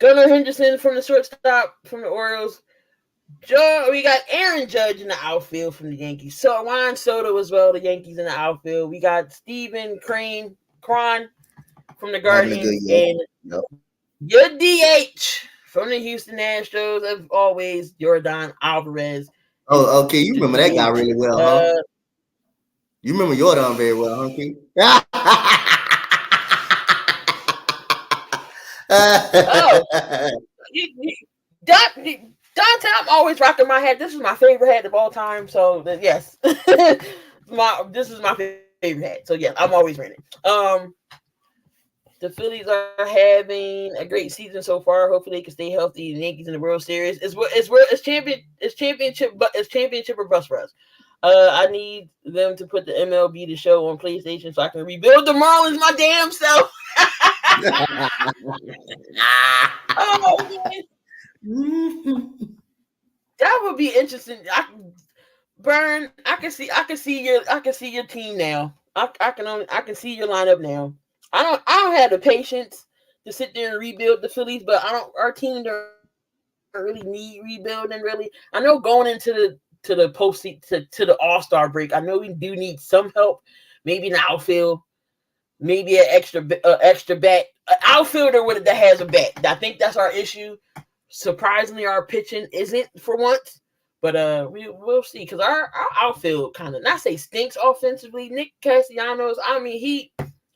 Gunnar Henderson from the shortstop from the Orioles. We got Aaron Judge in the outfield from the Yankees. So Juan Soto as well, the Yankees in the outfield. We got Steven Cron from the Guardians. And your DH from the Houston Astros, as always, Yordan Alvarez. Oh, okay. You remember that guy really well, huh? You remember Yordan very well, huh, King? Dante, I'm always rocking my hat. This is my favorite hat of all time. So, yes. This is my favorite hat. So, yeah, I'm always wearing it. The Phillies are having a great season so far. Hopefully, they can stay healthy. The Yankees in the World Series. It's championship or bust for us. I need them to put the MLB The Show on PlayStation so I can rebuild the Marlins my damn self. Oh, man. That would be interesting. I can see your team now. I can see your lineup now. I don't have the patience to sit there and rebuild the Phillies, but our team don't really need rebuilding really. I know going into to the to the All-Star break. I know we do need some help, maybe in the outfield, maybe an extra bat, an outfielder that has a bat. I think that's our issue. Surprisingly, our pitching isn't for once, but we'll see, because our outfield kind of, not say stinks offensively. Nick Castellanos, I mean,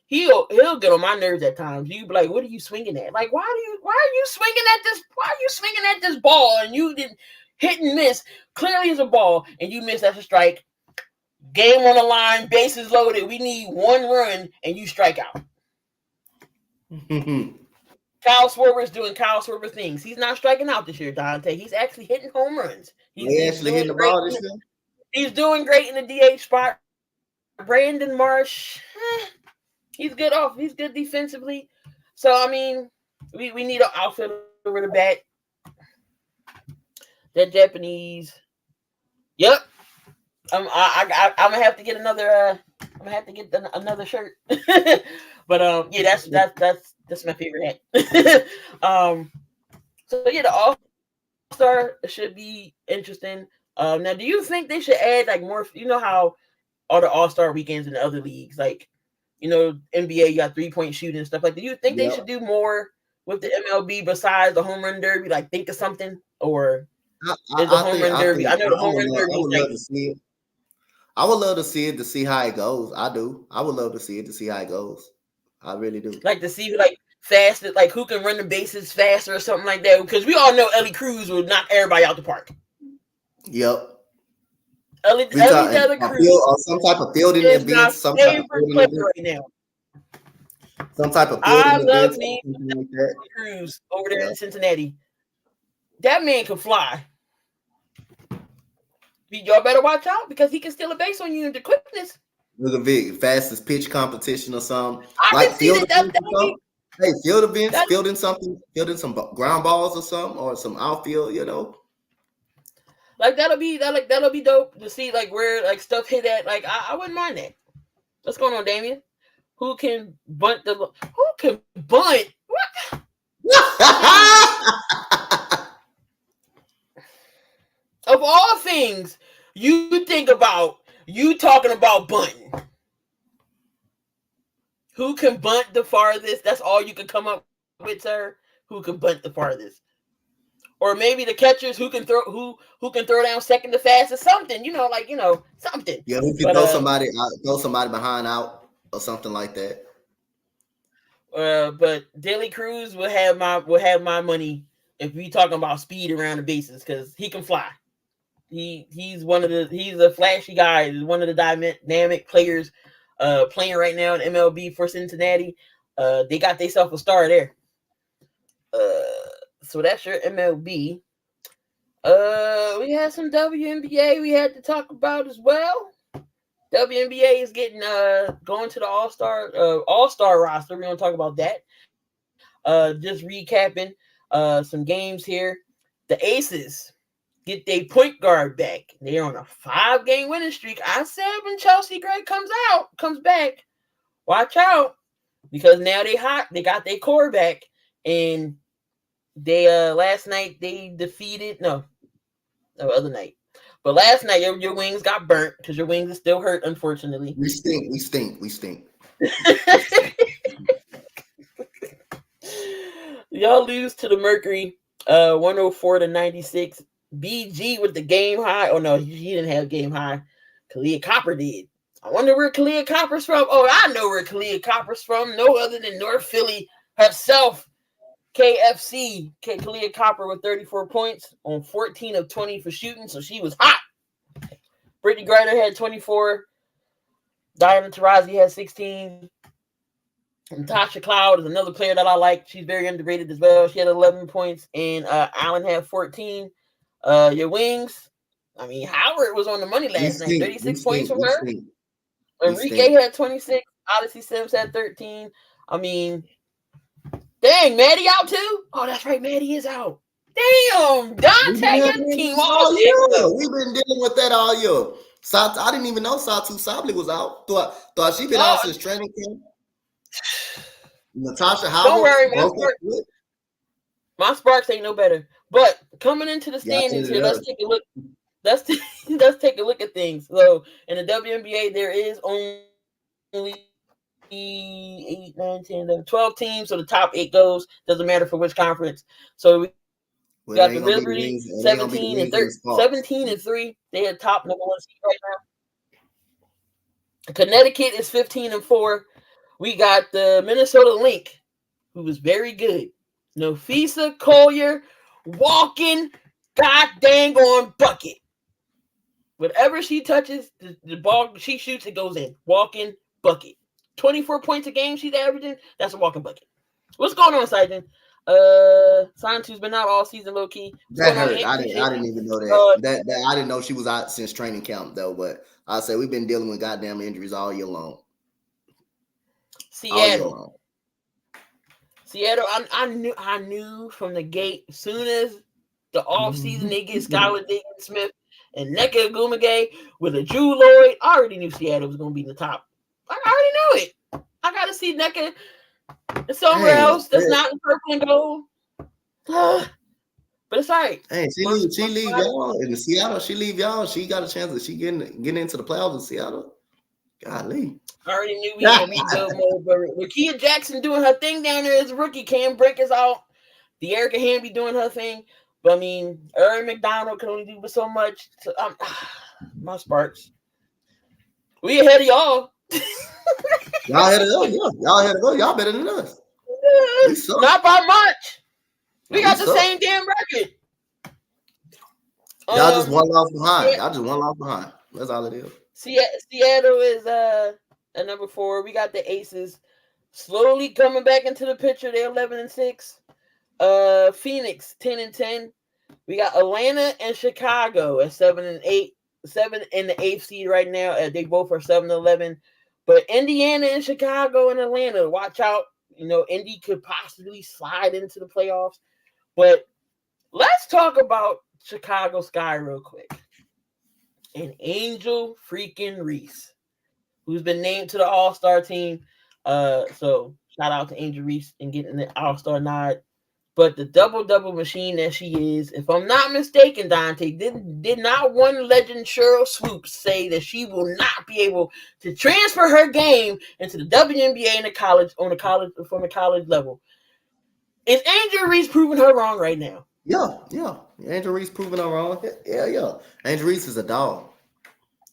he'll get on my nerves at times. You be like, what are you swinging at? Like, why are you swinging at this? Why are you swinging at this ball and you didn't hit and miss? Clearly, it's a ball and you miss. That's a strike. Game on the line, bases loaded. We need one run and you strike out. Kyle Schwarber's doing Kyle Schwarber things. He's not striking out this year, Dante. He's actually hitting home runs. He's actually hitting the ball this year. He's doing great in the DH spot. Brandon Marsh, he's good off. He's good defensively. So, I mean, we need an outfielder with a bat. That Japanese. Yep. I'm gonna have to get another. I'm gonna have to get another shirt. But yeah, that's my favorite hat. So yeah, the All-Star should be interesting. Now, do you think they should add like more? You know how all the All-Star weekends in the other leagues, like, you know, NBA, you got 3-point shooting and stuff like that. Do you think they should do more with the MLB besides the home run derby? Like, think of something, or is the home run derby? I know the home run derby. I would love to see it. I would love to see it to see how it goes. I do. I would love to see it to see how it goes. I really do. Like to see like faster, like who can run the bases faster or something like that. Because we all know Ellie Cruz will knock everybody out the park. Yep. Ellie Cruz, some type of fielding event. Some type of fielding event right now. Some type of fielding I love event, me like that. Cruz over there in Cincinnati. That man can fly. Y'all better watch out, because he can steal a base on you in the quickness. Look at Vic, fastest pitch competition or something. I can see that. Field events, fielding some ground balls or something, or some outfield, you know. Like that'll be dope to see, like where like stuff hit at. Like I wouldn't mind that. What's going on, Damien? Who can bunt? What? Of all things, you think about you talking about bunting. Who can bunt the farthest? That's all you can come up with, sir. Who can bunt the farthest? Or maybe the catchers who can throw down second the fastest, something, something. Yeah, who can throw somebody behind out or something like that. But Daly Cruz will have my money if we talking about speed around the bases, because he can fly. He's a flashy guy. He's one of the dynamic players playing right now in MLB for Cincinnati. They got themselves a star there. So that's your MLB. We had some WNBA we had to talk about as well. WNBA is getting going to the All-Star roster. We're gonna talk about that. Just recapping some games here. The Aces get their point guard back. They're on a 5-game winning streak. I said when Chelsea Gray comes back, watch out, because now they hot. They got their core back, and they last night they defeated other night. But last night your wings got burnt because your wings are still hurt, unfortunately. We stink. Y'all lose to the Mercury 104-96. BG with the game high. Oh no, he didn't have game high. Kalia Copper did. I wonder where Kalia Copper's from. Oh, I know where Kalia Copper's from. No other than North Philly herself. KFC. Kalia Copper with 34 points on 14 of 20 for shooting, so she was hot. Brittany Griner had 24. Diana Taurasi had 16. And Tasha Cloud is another player that I like. She's very underrated as well. She had 11 points, and Allen had 14. Your wings, I mean, Howard was on the money last night. 36 points from her. Enrique had 26. Odyssey Sims had 13. I mean, dang, Maddie out too? Oh, that's right, Maddie is out. Damn, Dante, your team all year. We've been dealing with that all year. I didn't even know Satu Sabli was out. Thought she been out since training camp. Natasha Howard. Don't worry, my Sparks ain't no better. But coming into the standings here, let's take a look. let's take a look at things. So in the WNBA, there is only 8, 9, 10, 11, 12 teams. So the top 8 goes. Doesn't matter for which conference. So we Well, it got ain't the gonna be the Liberty Wings. It ain't gonna be the 17 and Wings and the Sparks. 17 and 3. They are top number 1 seed right now. Connecticut is 15 and 4. We got the Minnesota Lynx, who was very good. Nafisa Collier, walking god dang on bucket. Whatever she touches, the ball she shoots, it goes in. Walking bucket. 24 points a game she's averaging. That's a walking bucket. What's going on, Sergeant? Santu's been out all season, low key. That hurt. I didn't even know that. That I didn't know she was out since training camp though. But I say we've been dealing with goddamn injuries all year long. Seattle. I knew from the gate. As soon as the offseason they get Skylar Diggins-Smith and Nneka Ogwumike with a Drew Lloyd, I already knew Seattle was going to be in the top. I already knew it. I got to see Nneka somewhere else that's not in purple and gold. But it's all right. Hey, she leave y'all in Seattle. She leave y'all. She got a chance of she getting into the playoffs in Seattle. Golly. I already knew we had rebuild mode, but Lakia Jackson doing her thing down there as a rookie. Cam Brick is out. De'Erica Hamby doing her thing. But I mean, Erin McDonald can only do so much. So, my Sparks. We ahead of y'all. Y'all ahead of us. Yeah. Y'all ahead of us. Y'all better than us. Not by much. We got the same damn record. Y'all just one loss behind. Y'all just one loss behind. That's all it is. Seattle is at number 4. We got the Aces slowly coming back into the picture. They're 11 and 6. Phoenix 10 and 10. We got Atlanta and Chicago at 7 and 8. 7 in the 8th seed right now. They both are 7 and 11. But Indiana and Chicago and Atlanta, watch out. You know, Indy could possibly slide into the playoffs. But let's talk about Chicago Sky real quick. And Angel freaking Reese, who's been named to the All-Star team. So shout out to Angel Reese and getting the All-Star nod. But the double-double machine that she is, if I'm not mistaken, Dante, did not one legend Cheryl Swoops say that she will not be able to transfer her game into the WNBA in the college from the college level? Is Angel Reese proving her wrong right now? Yeah. Angel Reese proving her wrong. Yeah. Angel Reese is a dog.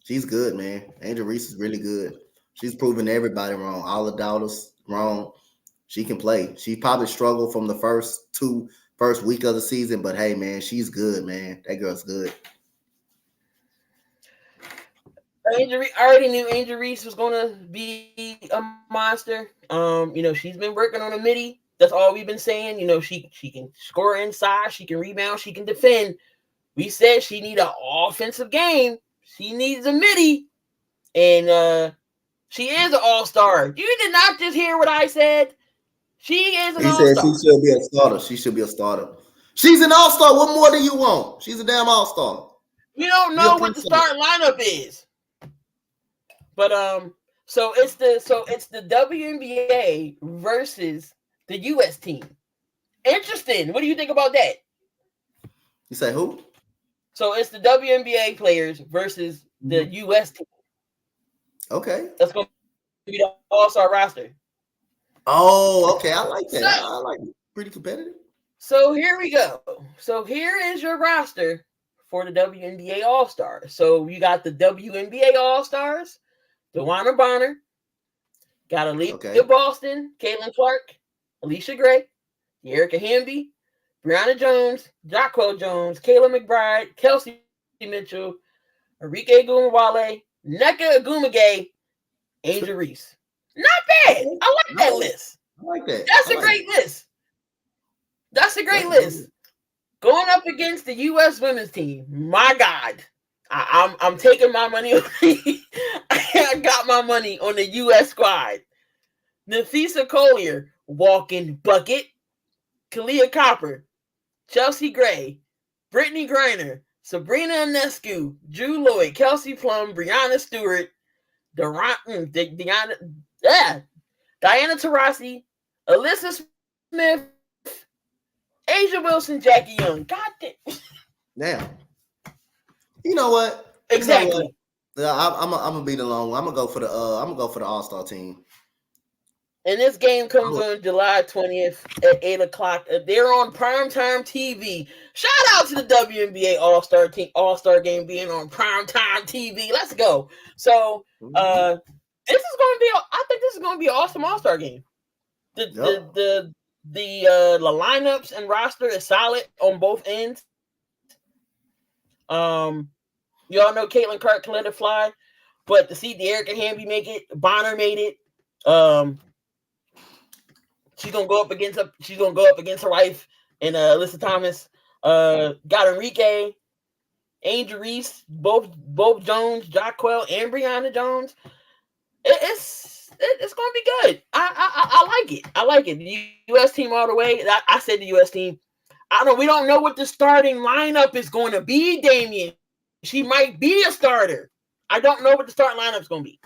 She's good, man. Angel Reese is really good. She's proving everybody wrong. All the doubters wrong. She can play. She probably struggled from the first week of the season, but hey, man, she's good, man. That girl's good. I already knew Angel Reese was going to be a monster. She's been working on a midi. That's all we've been saying. She can score inside. She can rebound. She can defend. We said she needs an offensive game. She needs a midi. And she is an all-star. You did not just hear what I said. She is an all-star. He said she should be a starter. She should be a starter. She's an all-star. What more do you want? She's a damn all-star. You don't know what the start lineup is. But so it's the WNBA versus the US team. Interesting. What do you think about that? You say who? So it's the WNBA players versus the US team. Okay. That's going to be the all-star roster. Oh, okay. I like that. I like it. Pretty competitive. So here we go. So here is your roster for the WNBA All-Stars. So you got the WNBA All-Stars, DeWanna Bonner, got Aaliyah Boston, Caitlin Clark, Alicia Gray, De'Erica Hamby, Brianna Jones, Jacquel Jones, Kayla McBride, Kelsey Mitchell, Arike Ogunbowale, Nneka Ogwumike, Angel Reese. Not bad. I like that list. I like that. That's a great list. That's a great list. Going up against the U.S. women's team, my God, I'm taking my money. I got my money on the U.S. squad. Nafisa Collier, walking bucket. Kalia Copper, Chelsea Gray, Brittany Griner, Sabrina Ionescu, Drew Lloyd, Kelsey Plum, Brianna Stewart, Diana Taurasi, Alyssa Smith, Asia Wilson, Jackie Young. God damn. Now, You know what? Exactly. I'm gonna be the long one. I'm gonna go for the All-Star team. And this game comes on July 20th at 8 o'clock. They're on primetime TV. Shout out to the WNBA All-Star team, All-Star game being on primetime TV. Let's go. So this is going to be. I think this is going to be an awesome All-Star game. The lineups and roster is solid on both ends. Y'all know Caitlin Clark can let it fly, but to see De'Erica Hamby make it, Bonner made it. She's gonna go up against her wife and Alyssa Thomas. Got Enrique, Angel Reese, both Jones, Jacquel, and Brianna Jones. It's gonna be good. I like it. I like it. The U.S. team all the way. I said the U.S. team. We don't know what the starting lineup is going to be, Damien. She might be a starter. I don't know what the starting lineup is going to be.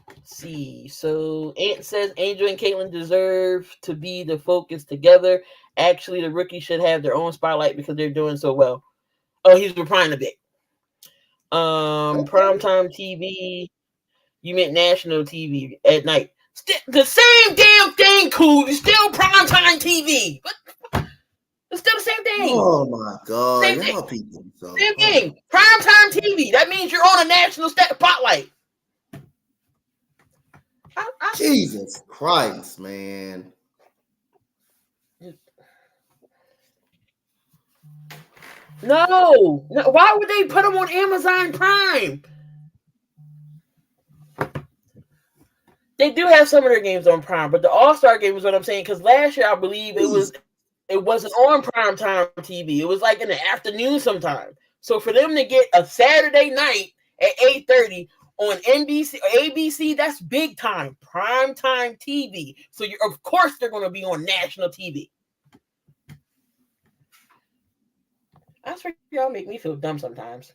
Let's see. So Ant says Angel and Caitlin deserve to be the focus together. Actually, the rookies should have their own spotlight because they're doing so well. Oh, he's replying a bit. Primetime TV. You meant national TV at night. The same damn thing, cool. It's still primetime TV. It's still the same thing. Oh my god. Same thing. Primetime TV. That means you're on a national spotlight. Jesus Christ, man. No. Why would they put them on Amazon Prime? They do have some of their games on Prime, but the All-Star game is what I'm saying. Because last year, I believe it wasn't on primetime TV. It was like in the afternoon sometime. So for them to get a Saturday night at 8:30 on NBC or ABC, that's big time. Primetime TV. So of course they're going to be on national TV. That's where y'all make me feel dumb sometimes.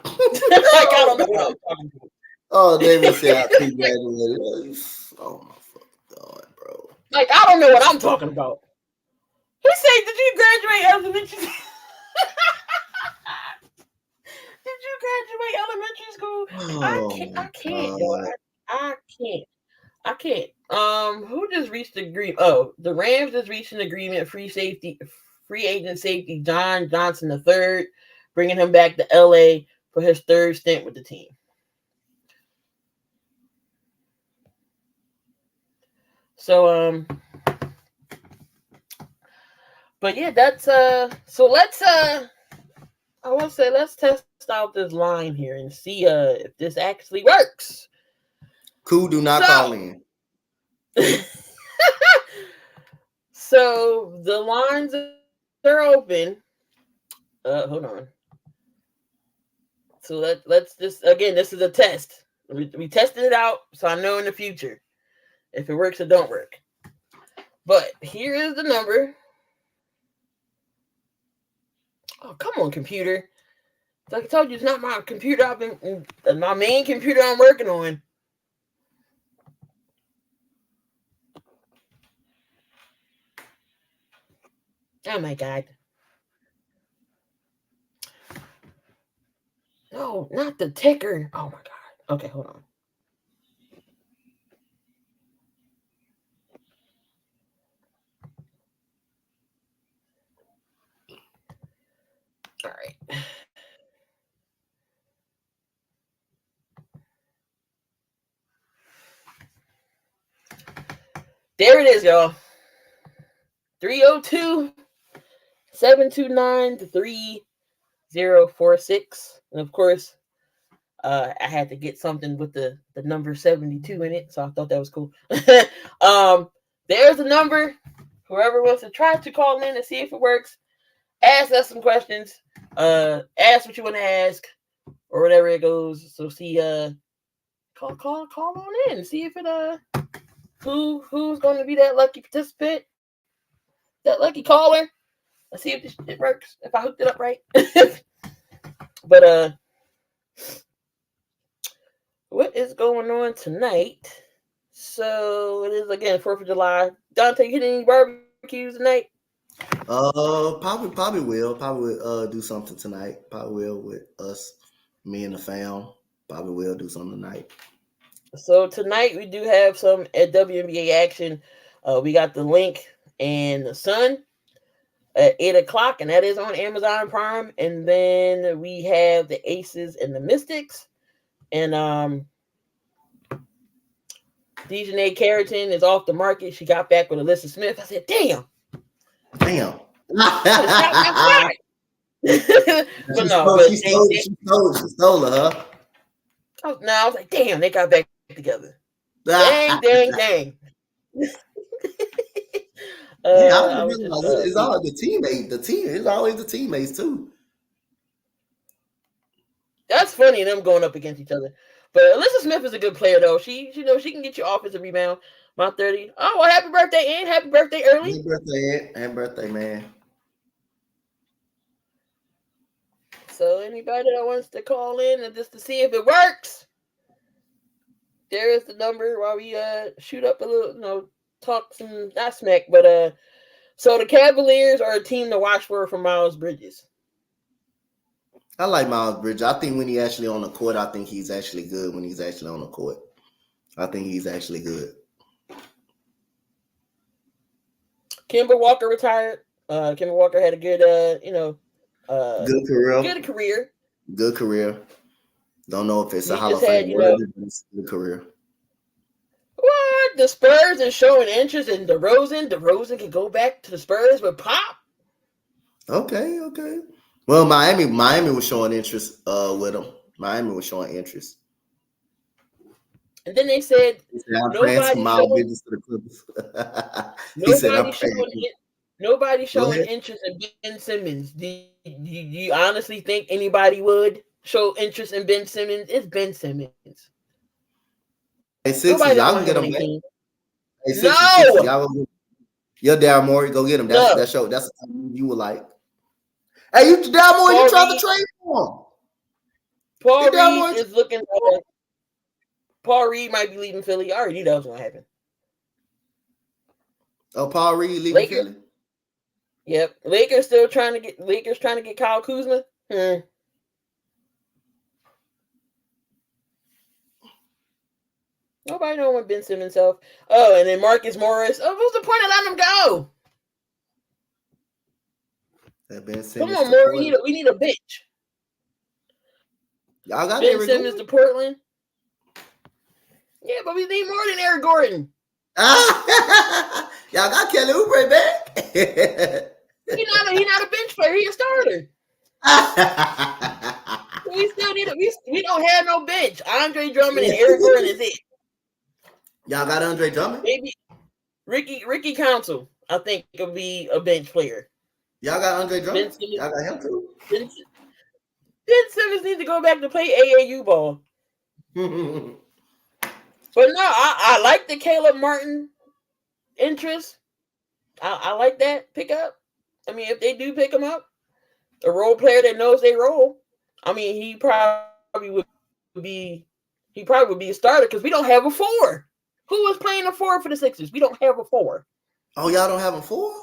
Like I don't know what I'm talking about. Oh, David said I congratulated. Oh my fucking god, bro. Like I don't know what I'm talking about. He said, "Did you graduate elementary? Did you graduate elementary school?" I can't, yo. I can't. Who just reached the agreement? Oh, the Rams just reached an agreement. Free agent safety John Johnson III, bringing him back to LA for his third stint with the team. So but yeah, that's so let's I want to say let's test out this line here and see if this actually works. Cool, do not call in. So the lines are open. Hold on. So let's just again, this is a test. We tested it out, so I know in the future if it works or don't work. But here is the number. Oh, come on, computer. Like I told you, it's not my computer. My main computer I'm working on. Oh my god. No, not the ticker. Oh my god. Okay, hold on. All right. There it is, y'all. 302-729-3046. And of course, I had to get something with the number 72 in it, so I thought that was cool. There's the number. Whoever wants to try to call in and see if it works, ask us some questions. Ask what you want to ask, or whatever it goes. So see, call on in. See if it who's going to be that lucky participant, that lucky caller. Let's see if this shit works. If I hooked it up right. But what is going on tonight? So it is again 4th of July. Dante, you hit any barbecues tonight? Probably will. Probably will do something tonight. Probably will with us, me and the fam. Probably will do something tonight. So tonight we do have some at WNBA action. We got the Link and the Sun at 8 o'clock, and that is on Amazon Prime. And then we have the Aces and the Mystics, and Dejanay Carrington is off the market. She got back with Alyssa Smith. I said, "Damn, Damn. but no, she stole her, huh? I was like, damn, they got back together. Dang. It's all the teammate. The team. It's always the teammates too. That's funny, them going up against each other. But Alyssa Smith is a good player, though. She can get you offensive rebound. My 30. Oh, well, happy birthday, Ann. Happy birthday early. Happy birthday, Ann. Happy birthday, man. So anybody that wants to call in and just to see if it works, there is the number while we shoot up a little, talk some not smack, but so the Cavaliers are a team to watch for Miles Bridges. I like Miles Bridges. I think when he's actually on the court, I think he's actually good when he's actually on the court. I think he's actually good. Kemba Walker retired. Kemba Walker had a good, good career. Good career. Don't know if it's a Hall of Fame worthy, but it's a good career. What? The Spurs are showing interest in DeRozan. DeRozan can go back to the Spurs with Pop. Okay. Well, Miami was showing interest with him. Miami was showing interest. And then they said nobody's showing interest in Ben Simmons. Do you honestly think anybody would show interest in Ben Simmons? It's Ben Simmons. Hey, Sixers, y'all can get him back. Hey, Sixers, y'all go get Daryl Morey, go get him. That's a team you would like. Hey, Daryl Morey, you tried to trade for him. Paul Reed is looking for. Paul Reed might be leaving Philly. I already knew that was going to happen. Oh, Paul Reed leaving Philly? Yep. Lakers trying to get Kyle Kuzma. Nobody know what Ben Simmons self. Oh, and then Marcus Morris. Oh, what's the point of letting him go? Come on, Morris. We need a bench. Y'all got Ben Simmons to Portland. Yeah, but we need more than Eric Gordon. Y'all got Kelly Oubre back. He's not a bench player. He's a starter. We still need we don't have no bench. Andre Drummond and Eric Gordon is it. Y'all got Andre Drummond? Maybe Ricky Council, I think, could be a bench player. Y'all got Andre Drummond? Y'all got him too? Ben Simmons needs to go back to play AAU ball. But no, I like the Caleb Martin interest. I like that pickup. I mean, if they do pick him up, a role player that knows they role. I mean, he probably would be a starter because we don't have a 4. Who was playing a 4 for the Sixers? We don't have a 4. Oh, y'all don't have a 4?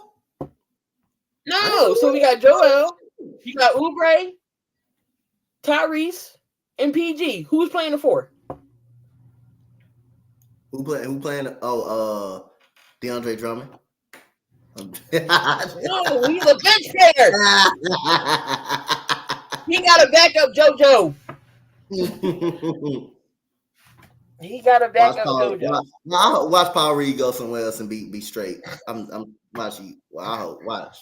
No. So we got Joel, you got Oubre, Tyrese, and PG. Who's playing the 4? Who playing? Oh, DeAndre Drummond. No, he's a bench player. He got to back up JoJo. He got to back up JoJo. Watch Paul Reed go somewhere else and be straight. I'm watching. Watch.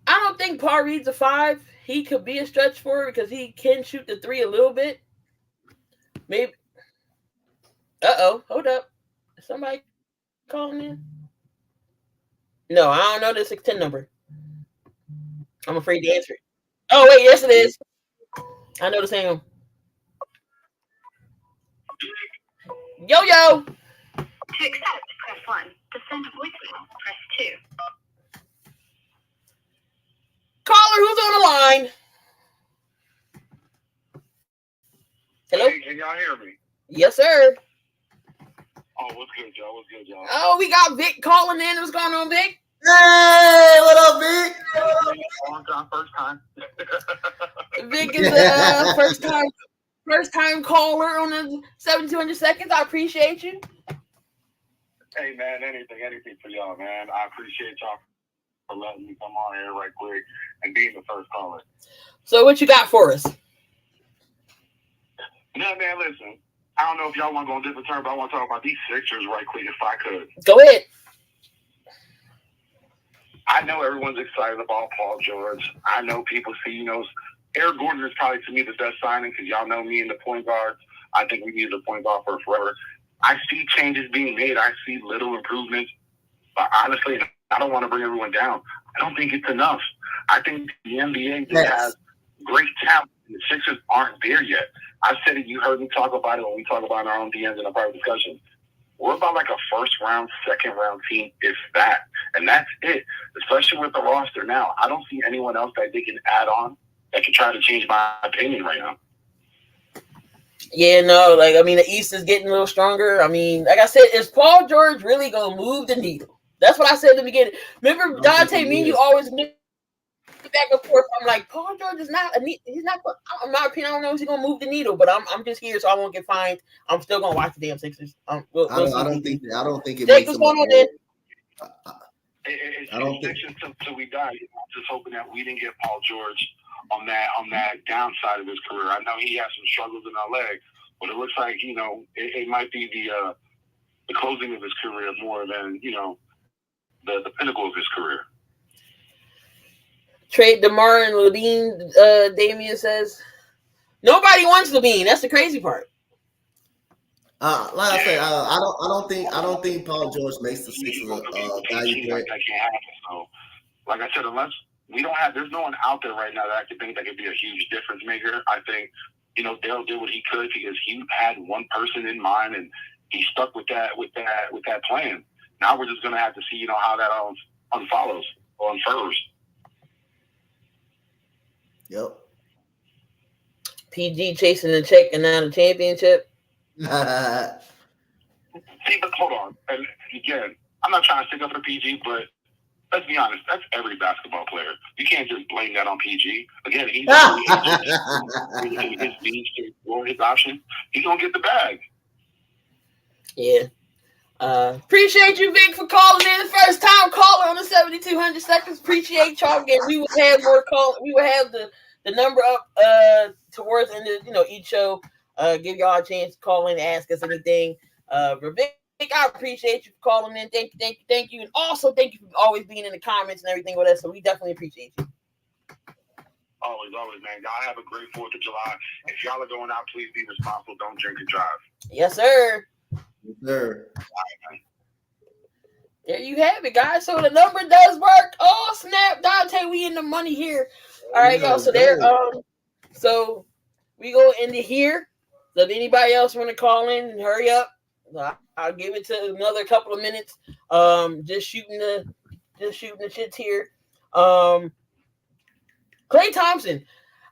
I don't think Paul Reed's a 5. He could be a stretch for it because he can shoot the 3 a little bit. Maybe. Hold up. Is somebody calling in? No, I don't know the 610 number. I'm afraid to answer it. Oh, wait, yes it is. I know the same. Yo. To accept, press 1. To send a voicemail, press 2. Caller, who's on the line? Hello? Hey, can y'all hear me? Yes, sir. Oh, what's good, y'all? Oh, we got Vic calling in. What's going on, Vic? Hey, what up, Vic? Long time, first time. Vic is a first time caller on the 7200 seconds. I appreciate you. Hey man, anything for y'all, man. I appreciate y'all for letting me come on here right quick and being the first caller. So what you got for us? No, man, listen. I don't know if y'all want to go on different terms, but I want to talk about these Sixers right quick if I could. Go ahead. I know everyone's excited about Paul George. I know people see, Eric Gordon is probably to me the best signing because y'all know me and the point guards. I think we needed a point guard for forever. I see changes being made. I see little improvements. But honestly, I don't want to bring everyone down. I don't think it's enough. I think the NBA has great talent. The Sixers aren't there yet. I said it. You heard me talk about it when we talk about our own DMs in a private discussion. We're about like a first round, second round team, if that. And that's it, especially with the roster now. I don't see anyone else that they can add on that can try to change my opinion right now. Yeah, no, the East is getting a little stronger. I mean, like I said, is Paul George really going to move the needle? That's what I said at the beginning. Remember, Dante, me and you always back and forth. I'm like, Paul George is not he's not, in my opinion, I don't know if he's going to move the needle, but I'm just here so I won't get fined. I'm still going to watch the damn Sixers. I don't think it Jake, what's going on there? I don't think until we die. I'm just hoping that we didn't get Paul George on that downside of his career. I know he has some struggles in our legs, but it looks like it might be the closing of his career more than the pinnacle of his career. Trade DeMar and Levine. Damian says nobody wants Levine. That's the crazy part. Like I said, I don't think Paul George makes the Sixers value threat. That can't happen. So, like I said, unless there's no one out there right now that I could think that could be a huge difference maker. I think Dale did what he could because he had one person in mind and he stuck with that plan. Now we're just gonna have to see how that unfollows or unfurls. Yep. PG chasing the check and not a championship. See, but hold on. And again, I'm not trying to stick up for PG, but let's be honest, that's every basketball player. You can't just blame that on PG. Again, he's his option. He's gonna get the bag. Yeah. Appreciate you, Vic, for calling in. The first time caller on the 7200 seconds. Appreciate y'all. Again, we will have more call. We will have the number up towards the end of each show. Give y'all a chance to call in and ask us anything. Vic, I appreciate you for calling in. Thank you. And also thank you for always being in the comments and everything with us. So we definitely appreciate you. Always, man. Y'all have a great 4th of July. If y'all are going out, please be responsible. Don't drink and drive. Yes, sir. Yes, sir. There you have it, guys. So the number does work. Oh, snap. Dante, we in the money here. All right, y'all. So there, so we go into here. So if anybody else want to call in, hurry up. I'll give it to another couple of minutes. Just shooting the shits here. Klay Thompson.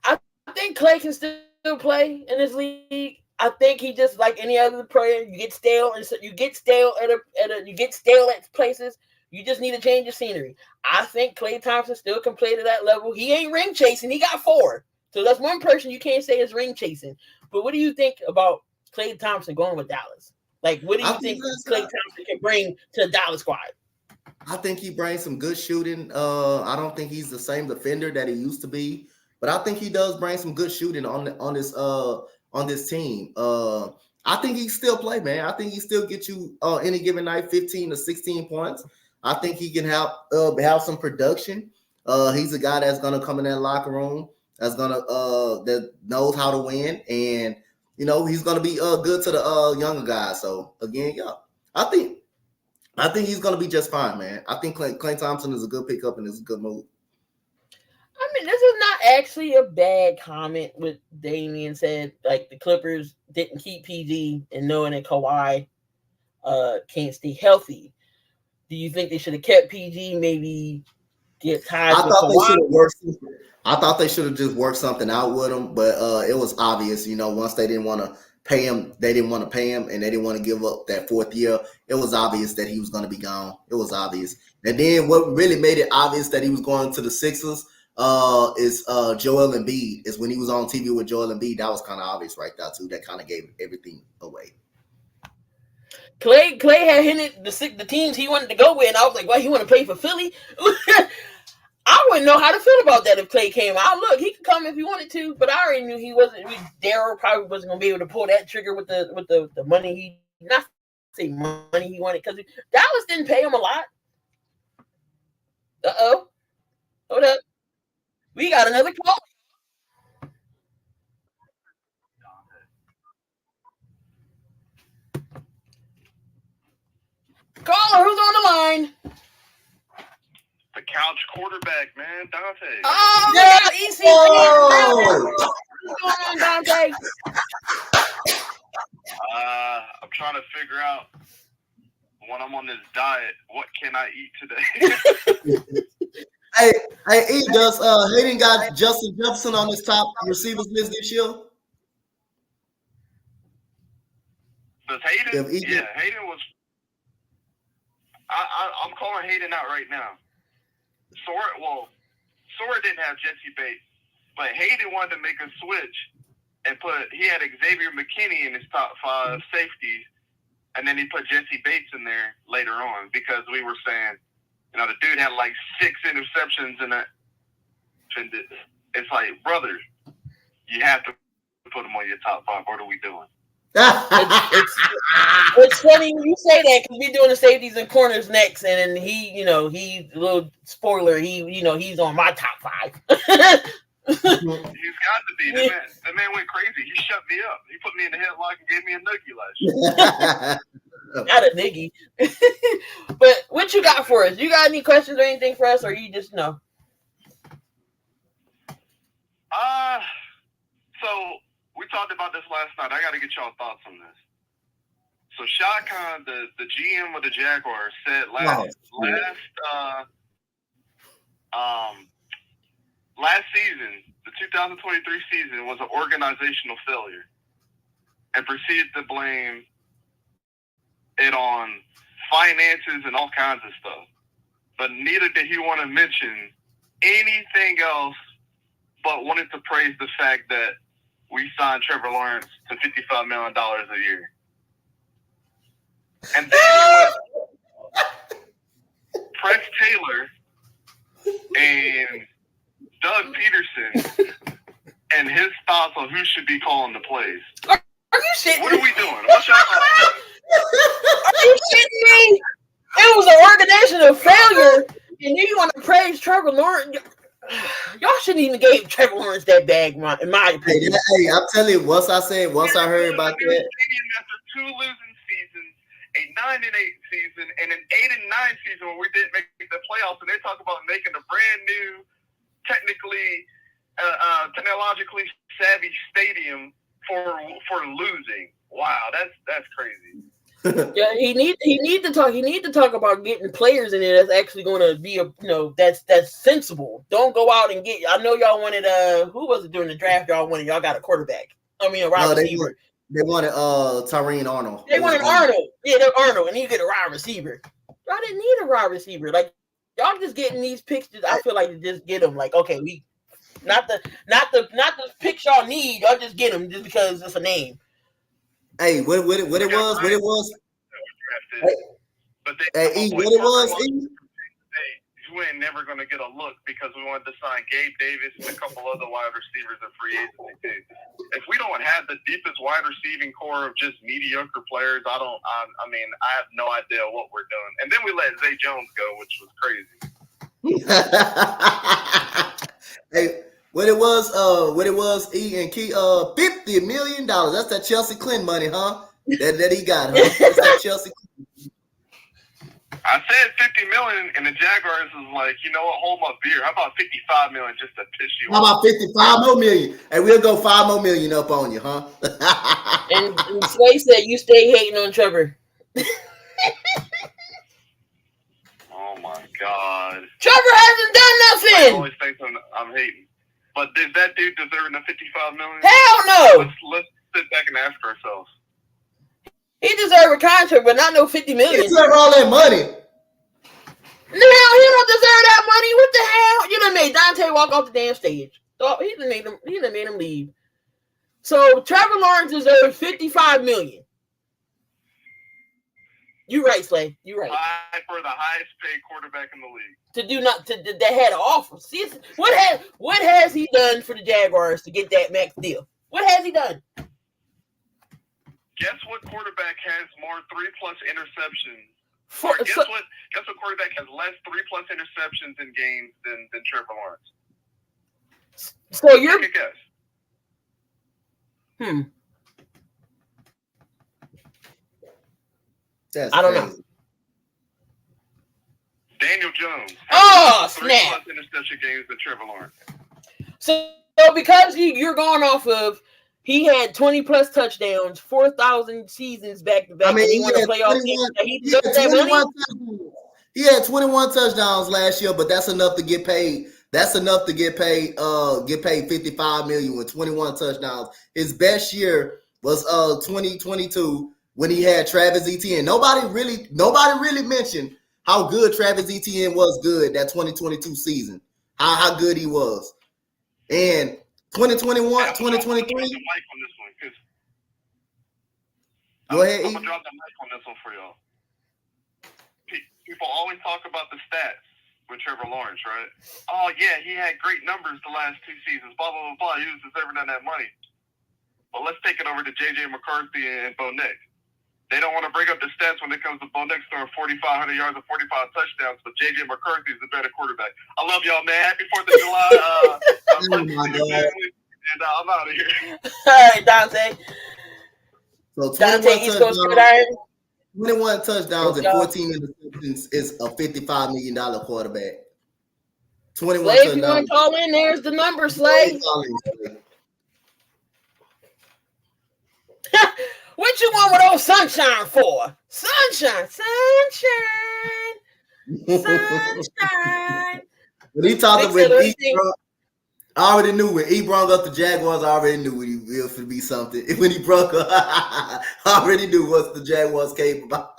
I think Klay can still play in this league. I think he just like any other player. You get stale, and so you get stale at places. You just need to change your scenery. I think Klay Thompson still can play to that level. He ain't ring chasing. He got 4. So that's one person you can't say is ring chasing. But what do you think about Klay Thompson going with Dallas? Like, what do you think Klay Thompson can bring to the Dallas squad? I think he brings some good shooting. I don't think he's the same defender that he used to be, but I think he does bring some good shooting on this team. I think he still play, man. I think he still get you any given night 15 to 16 points. I think he can have some production. He's a guy that's gonna come in that locker room that knows how to win, and he's gonna be good to the younger guys. So again, yeah, I think he's gonna be just fine, man. I think Klay Thompson is a good pickup and it's a good move. I mean, this is not actually a bad comment. What Damian said, like the Clippers didn't keep PG and knowing that Kawhi can't stay healthy. Do you think they should have kept PG? Maybe get ties with Kawhi? I thought they should have just worked something out with him, but it was obvious, once they didn't want to pay him. They didn't want to pay him, and they didn't want to give up that 4th year. It was obvious that he was going to be gone. It was obvious. And then what really made it obvious that he was going to the Sixers is Joel Embiid. Is when he was on TV with Joel Embiid. That was kind of obvious right there too. That kind of gave everything away. Clay had hinted the teams he wanted to go with, and I was like, "Well, he want to play for Philly." I wouldn't know how to feel about that if Clay came out. Look, he could come if he wanted to, but I already knew he wasn't. Daryl probably wasn't going to be able to pull that trigger with the money he not say money he wanted because Dallas didn't pay him a lot. Hold up, we got another call. Caller, who's on the line? The couch quarterback, man, Dante. Oh, yeah, EC. What's going on, Dante? I'm trying to figure out when I'm on this diet, what can I eat today? Hey, does Hayden got Justin Jefferson on his top receivers list this year? Does Hayden? Yeah, Hayden was. I'm calling Hayden out right now. Sora didn't have Jesse Bates, but Hayden wanted to make a switch and he had Xavier McKinney in his top 5 safeties, and then he put Jesse Bates in there later on because we were saying, the dude had like 6 interceptions in that. It's like, brother, you have to put him on your top 5. What are we doing? It's funny you say that because we're doing the safeties and corners next, and then he a little spoiler. He's on my top 5. He's got to be. The man went crazy. He shut me up. He put me in the headlock and gave me a noogie last year. Not a niggy. But what you got for us? You got any questions or anything for us, or you just know? So we talked about this last night. I got to get y'all thoughts on this. So Shad Khan, the GM of the Jaguars, said last season, the 2023 season, was an organizational failure, and proceeded to blame it on finances and all kinds of stuff. But neither did he want to mention anything else, but wanted to praise the fact that we signed Trevor Lawrence to $55 million a year. And then Press Taylor and Doug Peterson and his thoughts on who should be calling the plays. Are you shitting? What are we doing? What's your thoughts? Are you shitting me? It was an organizational failure, and you want to praise Trevor Lawrence? Y'all shouldn't even give Trevor Lawrence that bag, in my opinion. Hey, I'm telling you, once I heard about that. After 2 losing seasons, a 9-8 season, and an 8-9 season where we didn't make the playoffs, and they talk about making a brand new, technologically savvy stadium for losing. Wow, that's crazy. Yeah, he need to talk about getting players in there that's actually going to be that's sensible. Don't go out and get. I know y'all wanted who was it during the draft? Y'all got a quarterback. I mean a wide receiver. They wanted Tyreen Arnold. They wanted Arnold. Yeah, they're Arnold, and you get a wide receiver. Y'all didn't need a wide receiver. Like y'all just getting these picks. I feel like you just get them. Like okay, we not the picks y'all need. Y'all just get them just because it's a name. Hey, what it was? But what it was? You ain't never going to get a look because we wanted to sign Gabe Davis and a couple other wide receivers in free agency too. If we don't have the deepest wide receiving core of just mediocre players, I have no idea what we're doing. And then we let Zay Jones go, which was crazy. Hey. What it was, E and Key, $50 million. That's that Chelsea Clinton money, huh? That he got, huh? That's that Chelsea Clinton. I said $50 million, and the Jaguars was like, you know what? Hold my beer. How about $55 million just to piss you off? How about 55 more million? And we'll go 5 more million up on you, huh? and Sway said you stay hating on Trevor. Oh my God. Trevor hasn't done nothing. I always think I'm hating. But is that dude deserving the $55 million? Hell no! sit back and ask ourselves. He deserves a contract, but not no $50 million. He deserves all that money. No, he don't deserve that money. What the hell? You done made Dante walk off the damn stage. He done made him leave. So Trevor Lawrence deserves $55 million. You right, Slay. You right. For the highest paid quarterback in the league. That had an offer. See, what has he done for the Jaguars to get that max deal? What has he done? Guess what quarterback has more 3+ interceptions? Guess what quarterback has less 3+ interceptions in games than Trevor Lawrence? So you're Take a guess. That's I don't crazy. know. Daniel Jones. Oh, 3+ snap. interception games than Trevor Lawrence. So because you're going off of he had 20+ touchdowns, 4,000 seasons back to back. I mean, he won a playoff game. He had 21 touchdowns last year, but that's enough to get paid. That's enough to get paid $55 million with 21 touchdowns. His best year was 2022 when he had Travis Etienne. Nobody really mentioned how good Travis Etienne was good that 2022 season. How good he was. And 2021, 2023. Go ahead. I'm gonna drop the mic on this one for y'all. People always talk about the stats with Trevor Lawrence, right? Oh yeah, he had great numbers the last 2 seasons. Blah blah blah blah. He was deserving of that money. But let's take it over to JJ McCarthy and Bo Nix. They don't want to bring up the stats when it comes to Bo Nix throwing 4,500 yards and 45 touchdowns, but JJ McCarthy is the better quarterback. I love y'all, man. Happy 4th of July. Oh my God. And I'm out of here. All right, Dante. So 21 touchdowns and 14 interceptions is a $55 million quarterback. 21 Slay, touchdowns. if you want to call in, there's the number, Slay. What you want with old sunshine for? Sunshine. When he talked with I already knew when he brought up the Jaguars. I already knew when he will to be something. When he broke up, I already knew what the Jaguars capable about.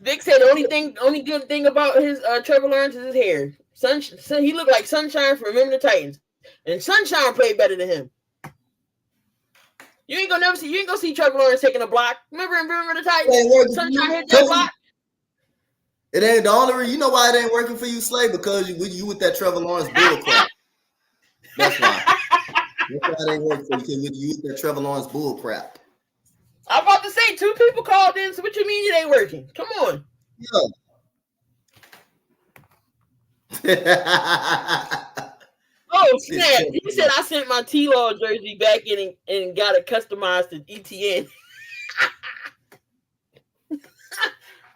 Vic said the only good thing about his Trevor Lawrence is his hair. He looked like Sunshine from Remember the Titans, and Sunshine played better than him. You ain't gonna see Trevor Lawrence taking a block. Remember the Titans? Sunshine hit that block. It ain't the only reason. You know why it ain't working for you, Slay? Because you with that Trevor Lawrence bull crap. That's why. That's why it ain't working for you, because you with that Trevor Lawrence bull crap. I'm about to say 2 people called in. So what you mean it ain't working? Come on. Yeah. Oh snap! He said I sent my T-Law jersey back in and got it customized to ETN.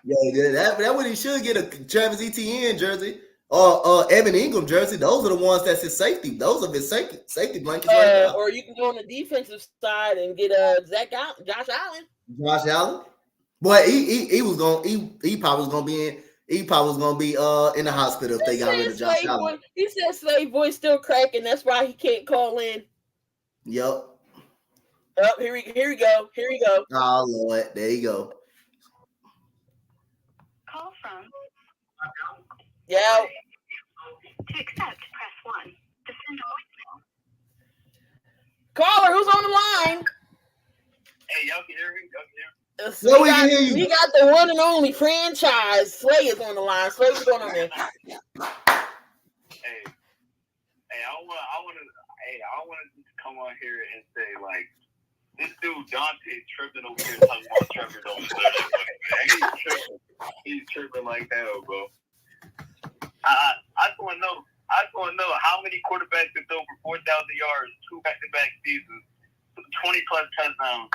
Yeah, that what he should get, a Travis Etienne jersey or Evan Ingram jersey. Those are the ones that's his safety. Those are his safety blankets right now. Or you can go on the defensive side and get Josh Allen. Josh Allen. Boy, he probably was gonna be in the hospital if they got rid of Josh Allen. He said Slave voice still cracking. That's why he can't call in. Yep. Oh, here we go. Oh Lord, there you go. Call from. Yeah. To accept, press 1. To send a voicemail. Caller, who's on the line? Hey, y'all can hear me? We got the one and only franchise. Slay is on the line. Slay, what's going on there? Hey, I want to come on here and say, like, this dude Dante tripping over here talking about Trevor don't deserve it, man. He's tripping like hell, bro. I just want to know how many quarterbacks have thrown for 4,000 yards, 2 back-to-back seasons, 20+ touchdowns,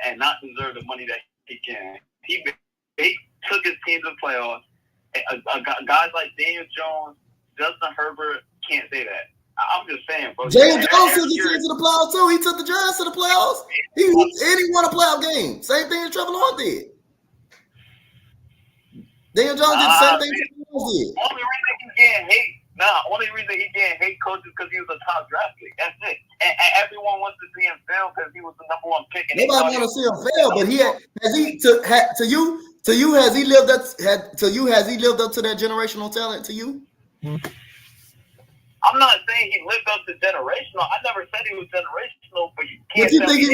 and not deserve the money that he can. He took his team to the playoffs. Guys like Daniel Jones, Justin Herbert can't say that. I'm just saying, bro. Daniel Jones took his team to the playoffs too. He took the Giants to the playoffs. He won a playoff game. Same thing as Trevor Lawrence did. Daniel Jones did the same thing Trevor Lawrence did. Only reason he getting hate coaches because he was a top draft pick. That's it. and everyone wants to see him fail because he was the number one pick. And nobody want to see him fail, but to you has he lived up to that generational talent to you? I'm not saying he lived up to generational. I never said he was generational, but you can't. But you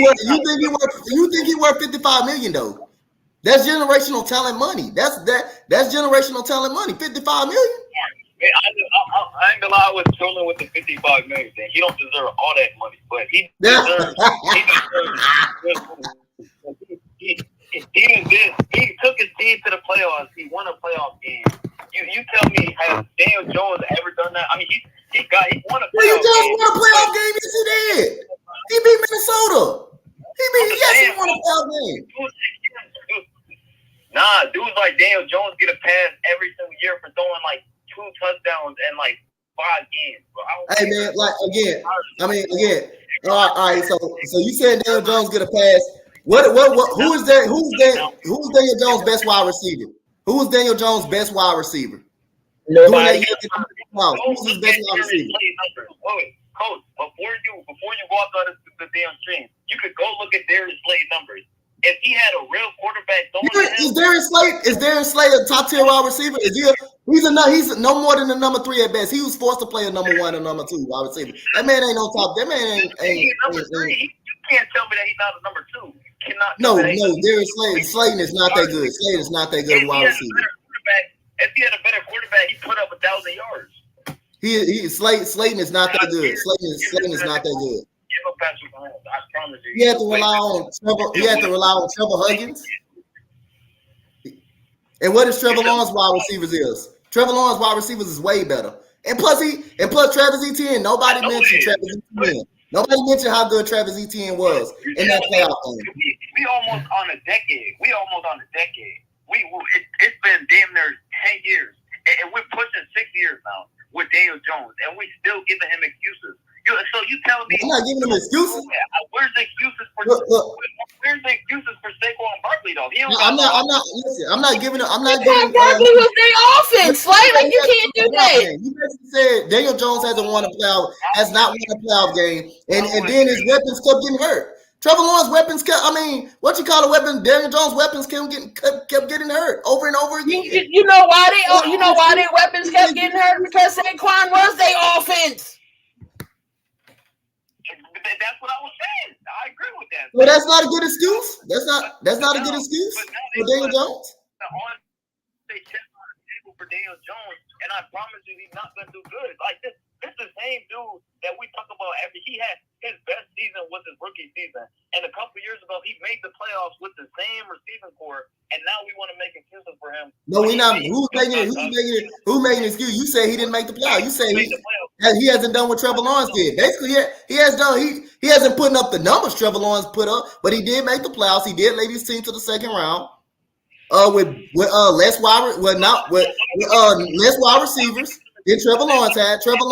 think he worth $55 million though? That's generational talent money. That's generational talent money. $55 million. Yeah, I ain't gonna lie, I was trolling with the $55 million thing. He don't deserve all that money, but he deserves. He took his team to the playoffs. He won a playoff game. You tell me, has Daniel Jones ever done that? I mean, he won a playoff game. Daniel Jones won a playoff game. Yes, he did. He beat Minnesota. He won a playoff game. Nah, dudes like Daniel Jones get a pass every single year for throwing like 2 touchdowns and like 5 games. Hey man, again. All right. So you said Daniel Jones get a pass. Who's Daniel Jones' best wide receiver? Who is Daniel Jones' best wide receiver? Nobody. Who's his best wide receiver? Wait, Coach, before you walk out of the damn stream, you could go look at Darius Slade numbers. If he had a real quarterback, is Darius Slade a top tier wide receiver? He's no more than a number 3 at best. He was forced to play a number 1 and number 2 wide receiver. That man ain't no top. That man ain't number 3. You can't tell me that he's not a number 2. No, Darius Slade is not that good. Slade is not that good wide receiver. If he had a better quarterback, he put up 1,000 yards. Slayton is not that good. Slayton is not that good. Give up Patrick Mahomes. I promise you. He had to rely on Trevor Huggins. And what is Trevor Lawrence wide receivers is? Trevor Lawrence wide receivers is way better. And plus Travis Etienne. Nobody mentioned Travis Etienne. Nobody mentioned how good Travis Etienne was in that playoff game. We almost on a decade. It's been damn near 10 years. And we're pushing 6 years now with Daniel Jones. And we still giving him excuses. So you tell me I'm not giving him excuses. Where's the excuses for Saquon Barkley though? I'm not giving Barkley was their offense. Like you can't do that. You basically said Daniel Jones has not won a playoff game, and then his weapons kept getting hurt. Trevor Lawrence's weapons Daniel Jones' weapons kept getting hurt over and over again. You know why their weapons kept getting hurt? Because Saquon was their offense. That's what I was saying. I agree with that. Well, that's not a good excuse. That's not a good excuse for Daniel Jones. They checked on the table for Daniel Jones, and I promise you, he's not going to do good. Like this is the same dude that we talk about. He had his best season was his rookie season, and a couple years ago, he made the playoffs with the same receiving core, and now we want to make excuses for him. No, we're not. Who's making an excuse? You say he didn't make the playoffs. You say he hasn't done what Trevor Lawrence did. Basically, he hasn't put up the numbers Trevor Lawrence put up, but he did make the playoffs. He did lead his team to the second round. With less wide receivers than Trevor Lawrence had. Trevor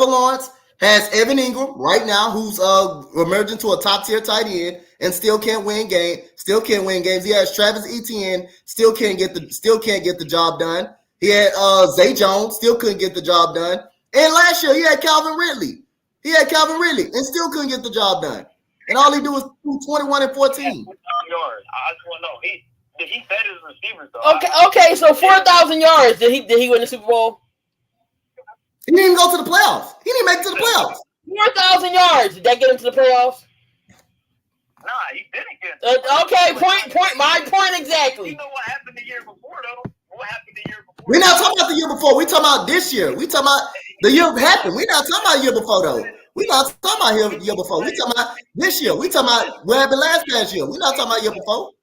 Lawrence has Evan Ingram right now, who's emerging to a top tier tight end and still can't win games. He has Travis Etienne, still can't get the job done. He had Zay Jones, still couldn't get the job done. And last year he had Calvin Ridley. And still couldn't get the job done. And all he do is 21 and 14. I just want to know. He fed his receivers though. Okay. So 4,000 yards. Did he win the Super Bowl? He didn't even go to the playoffs. He didn't make it to the playoffs. 4,000 yards. Did that get him to the playoffs? Nah, he didn't get. Okay. My point exactly. You know what happened the year before though? We're not talking about the year before. We're talking about this year. We're talking about the year happened. We're not talking about the year before though. We're not talking about year before. We're talking about this year. We're talking about what happened last year. We're not talking about year before.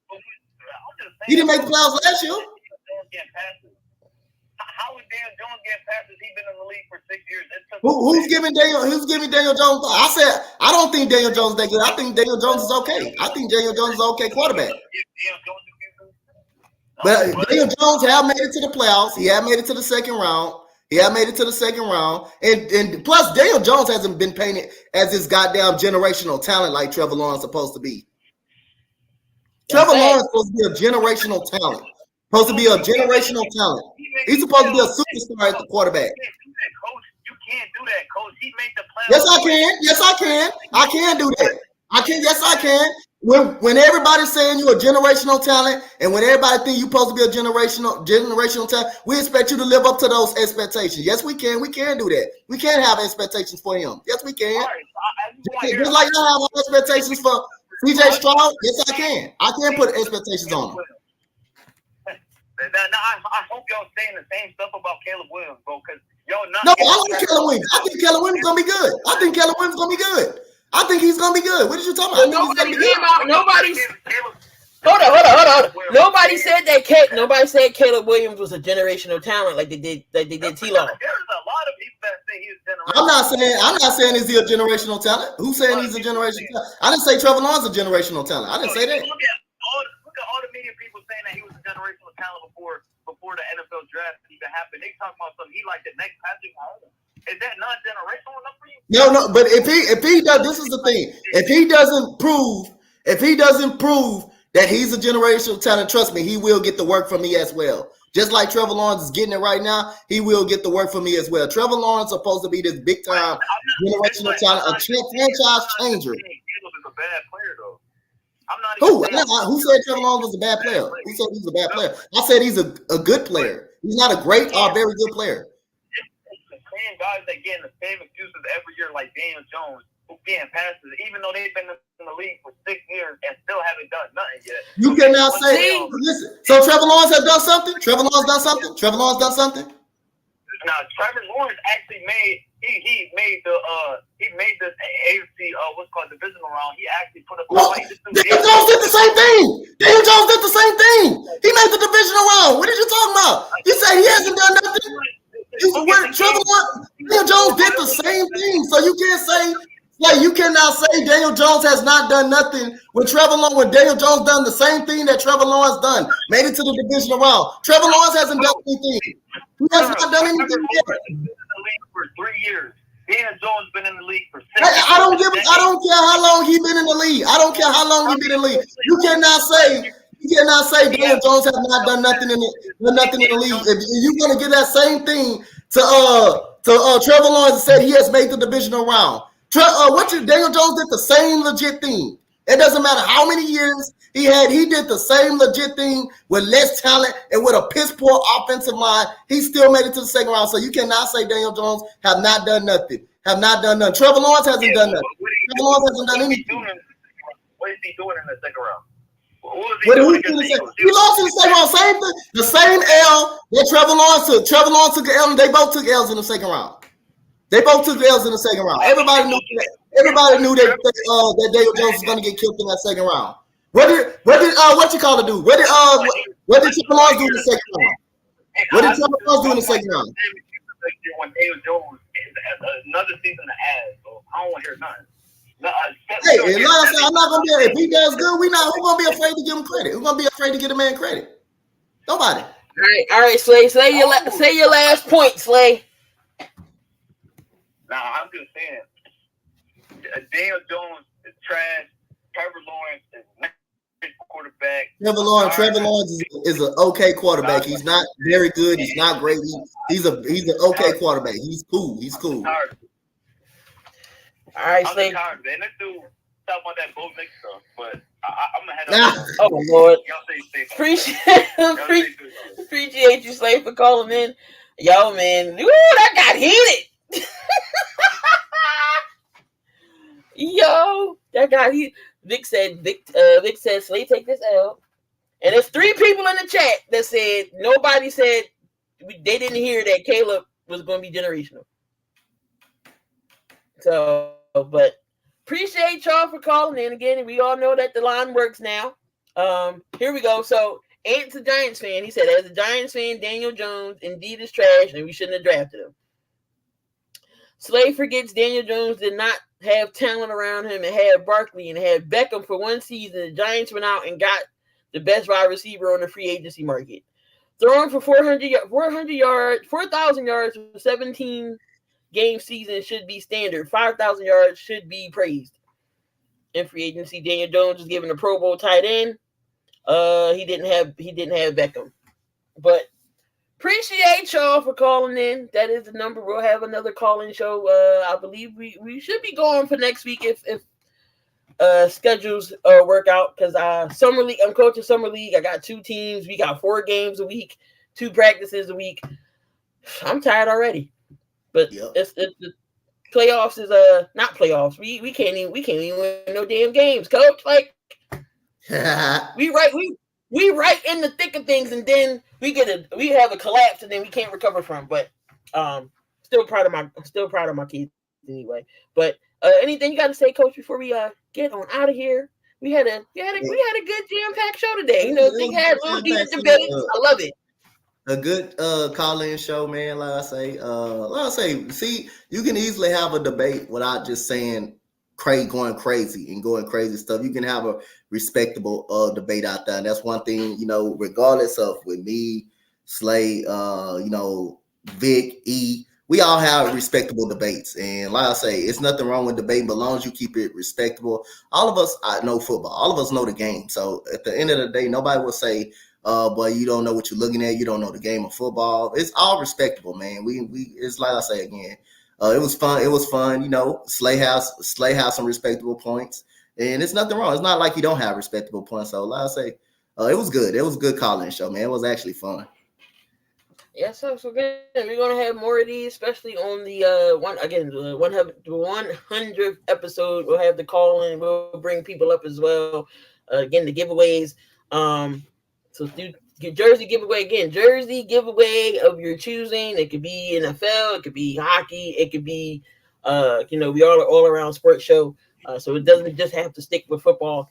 He didn't make the playoffs last year. How is Daniel Jones getting passes? He's been in the league for 6 years. Who's giving Daniel Jones? I said I don't think Daniel Jones is that good. I think Daniel Jones is okay. I think Daniel Jones is an okay quarterback. But Daniel Jones have made it to the playoffs. He had made it to the second round. And plus Daniel Jones hasn't been painted as this goddamn generational talent like Trevor Lawrence supposed to be. Trevor Lawrence is supposed to be a generational talent. He's supposed to be a superstar at the quarterback. do that, Coach. He made the playoffs. Yes, I can. Yes, I can. I can do that. I can. Yes, I can. When everybody's saying you're a generational talent, and when everybody think you're supposed to be a generational talent, we expect you to live up to those expectations. Yes, we can. We can do that. We can have expectations for him. Yes, we can. All right, Just like I have expectations for CJ Stroud. Yes, I can. I can put expectations on him. I hope y'all saying the same stuff about Caleb Williams, bro, because y'all not. No, I like Caleb Williams. I think Caleb Williams gonna be good. I think Caleb Williams gonna be good. I think he's gonna be good. What did you talking about? Nobody came out. Nobody's. Hold on. Nobody said that. Nobody said Caleb Williams was a generational talent like they did. Like they did T-Law. There's a lot of people that say he's generational. I'm not saying is he a generational talent. Who's saying he's a generational talent? I didn't say Trevor Lawrence a generational talent. I didn't say that. Look at all the media people saying that he was a generational talent before the NFL draft even happened. They talking about something he like the next Patrick Mahomes. Is that not generational enough for you? No. But if he does, this is the thing. If he doesn't prove that he's a generational talent, trust me, he will get the work from me as well. Just like Trevor Lawrence is getting it right now, he will get the work from me as well. Trevor Lawrence is supposed to be this big time generational talent, a franchise changer. Caleb is a bad player though. I'm not. Who said Trevor Lawrence was a bad player? Who said he's a bad player? I said he's a good player. He's not a great or very good player. It's the same guys that get the same excuses every year, like Daniel Jones, who getting passes, even though they've been in the league for 6 years and still haven't done nothing yet. You cannot say. Listen. So Trevor Lawrence has done something. Trevor Lawrence done something. Now Trevor Lawrence actually made he made the AFC what's called divisional round. He actually put up. Daniel Jones did the same thing. He made the divisional round. What are you talking about? You say he hasn't done nothing. Daniel Jones did the same thing. So you can't say. Like you cannot say Daniel Jones has not done nothing when Daniel Jones done the same thing that Trevor Lawrence done, made it to the divisional round. Trevor Lawrence hasn't done anything. He has not done anything yet. Been in the league for 3 years. Daniel Jones been in the league for 6 years. I don't care how long he been in the league. You cannot say Daniel Jones has not done nothing in the league. If you're gonna get that same thing to Trevor Lawrence and said he has made the divisional round. Daniel Jones did the same legit thing. It doesn't matter how many years he had. He did the same legit thing with less talent and with a piss poor offensive line. He still made it to the second round. So you cannot say Daniel Jones have not done nothing. Trevor Lawrence hasn't done nothing. Trevor Lawrence hasn't done anything. What is he doing in the second round? He lost in the second round. Same thing. The same L that Trevor Lawrence took. Trevor Lawrence took an L, and they both took L's in the second round. Everybody knew that Daniel Jones was going to get killed in that second round. What did do? What did Trevor Lawrence do in the second round? When Daniel Jones another season to add, so I don't want to hear nothing. I'm not gonna be. If he does good, who's gonna be afraid to give him credit? Who's gonna be afraid to give a man credit? Nobody. All right, Slay. Say your last point, Slay. Now I'm just saying, Daniel Jones is trash. Trevor Lawrence is not a quarterback. Trevor Lawrence is an okay quarterback. He's not very good. He's not great. He's an okay quarterback. He's cool. All right, I'm tired, man. Let's talk about that Bo Nix stuff, but I'm gonna head up. Oh Lord, y'all stay safe. Appreciate you, Slay, for calling in. Yo, man, that got heated. Yo, that got heated. Vic said, Slay, take this L. And there's 3 people in the chat that said nobody said they didn't hear that Caleb was going to be generational. So, but appreciate y'all for calling in again. And we all know that the line works now. Here we go. So, Ant's a Giants fan. He said, as a Giants fan, Daniel Jones indeed is trash, and we shouldn't have drafted him. Slay forgets Daniel Jones did not have talent around him and had Barkley and had Beckham for one season. The Giants went out and got the best wide receiver on the free agency market. Throwing for 4,000 yards for 17 game season should be standard. 5,000 yards should be praised. In free agency, Daniel Jones was given a Pro Bowl tight end. He didn't have Beckham. But Appreciate y'all for calling in. That is the number. We'll have another call-in show. I believe we should be going for next week if schedules work out, because summer league. I'm coaching summer league. I got 2 teams. We got 4 games a week, 2 practices a week. I'm tired already. But it's the playoffs is not playoffs. We can't even win no damn games, coach. Like we right in the thick of things, and then we have a collapse, and then we can't recover from. But still proud of my kids anyway. But anything you got to say, coach, before we get on out of here? We had a good jam-packed show today. You know, they had little decent debates. I love it. A good call-in show, man. Like I say, see, you can easily have a debate without just saying going crazy stuff. You can have a respectable debate out there, and that's one thing, you know, regardless of with me, Slay, you know, Vic, E, we all have respectable debates. And like I say, it's nothing wrong with debating, but as long as you keep it respectable. All of us know football. All of us know the game. So at the end of the day, nobody will say, boy, you don't know what you're looking at. You don't know the game of football. It's all respectable, man. It's like I say again, it was fun. It was fun. You know, Slay has some respectable points, and it's nothing wrong. It's not like you don't have respectable points. So like I say, it was good. It was a good call-in show, man. It was actually fun. Yeah, so good. We're gonna have more of these, especially on the 100th episode. We'll have the call in. We'll bring people up as well. Again, the giveaways. So do jersey giveaway again. Jersey giveaway of your choosing. It could be NFL. It could be hockey. It could be, you know, we are an all-around sports show. So it doesn't just have to stick with football.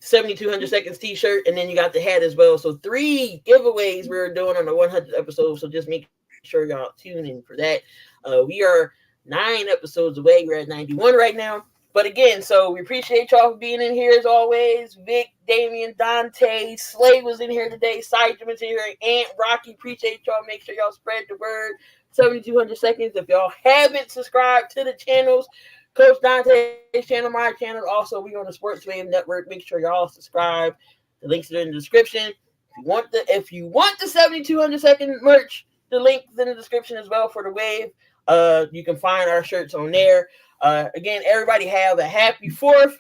7200 seconds t-shirt, and then you got the hat as well. So 3 giveaways we're doing on the 100th episode. So just make sure y'all tune in for that. We are 9 episodes away. We're at 91 right now. But again, so we appreciate y'all for being in here as always. Vic, Damian, Dante, Slay was in here today. Sydra was in here. Aunt Rocky, appreciate y'all. Make sure y'all spread the word. 7200 seconds. If y'all haven't subscribed to the channels, Coach Dante's channel, my channel, also we on the Sports Wave Network. Make sure y'all subscribe. The links are in the description. If you want the 7200 second merch, the link is in the description as well for the Wave. You can find our shirts on there. Again, everybody have a happy 4th.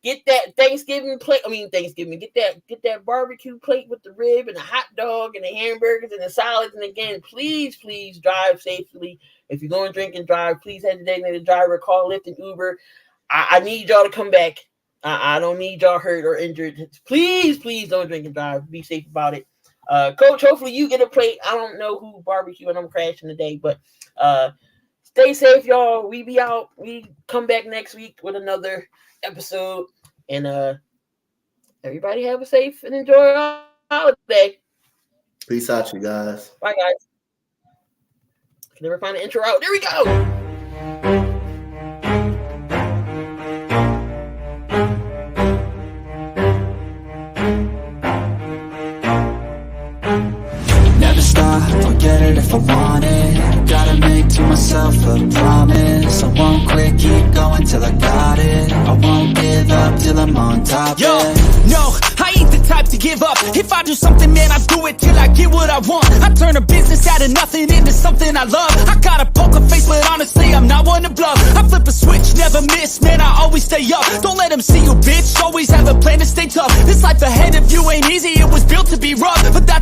Get that Thanksgiving plate. Get that barbecue plate with the rib and the hot dog and the hamburgers and the salads. And again, please drive safely. If you're going to drink and drive, please have a designated driver, call Lyft and Uber. I need y'all to come back. I don't need y'all hurt or injured. Please don't drink and drive. Be safe about it. Coach, hopefully you get a plate. I don't know who barbecuing. I'm crashing today, but stay safe, y'all. We be out. We come back next week with another episode. And everybody have a safe and enjoy our holiday. Peace out, you guys. Bye, guys. Can never find the intro out. There we go. Never stop, I'll get it if I want it. Gotta make to myself a promise. I won't quit, keep going till I got it. I won't give up till I'm on top. Yo, no, I ain't the type to give up. If I do something, man, I do it till I get what I want. I turn a business out of nothing into something I love. I got a poker face, but honestly, I'm not one to bluff. I flip a switch, never miss, man, I always stay up. Don't let them see you, bitch, always have a plan to stay tough. This life ahead of you ain't easy, it was built to be rough. But that's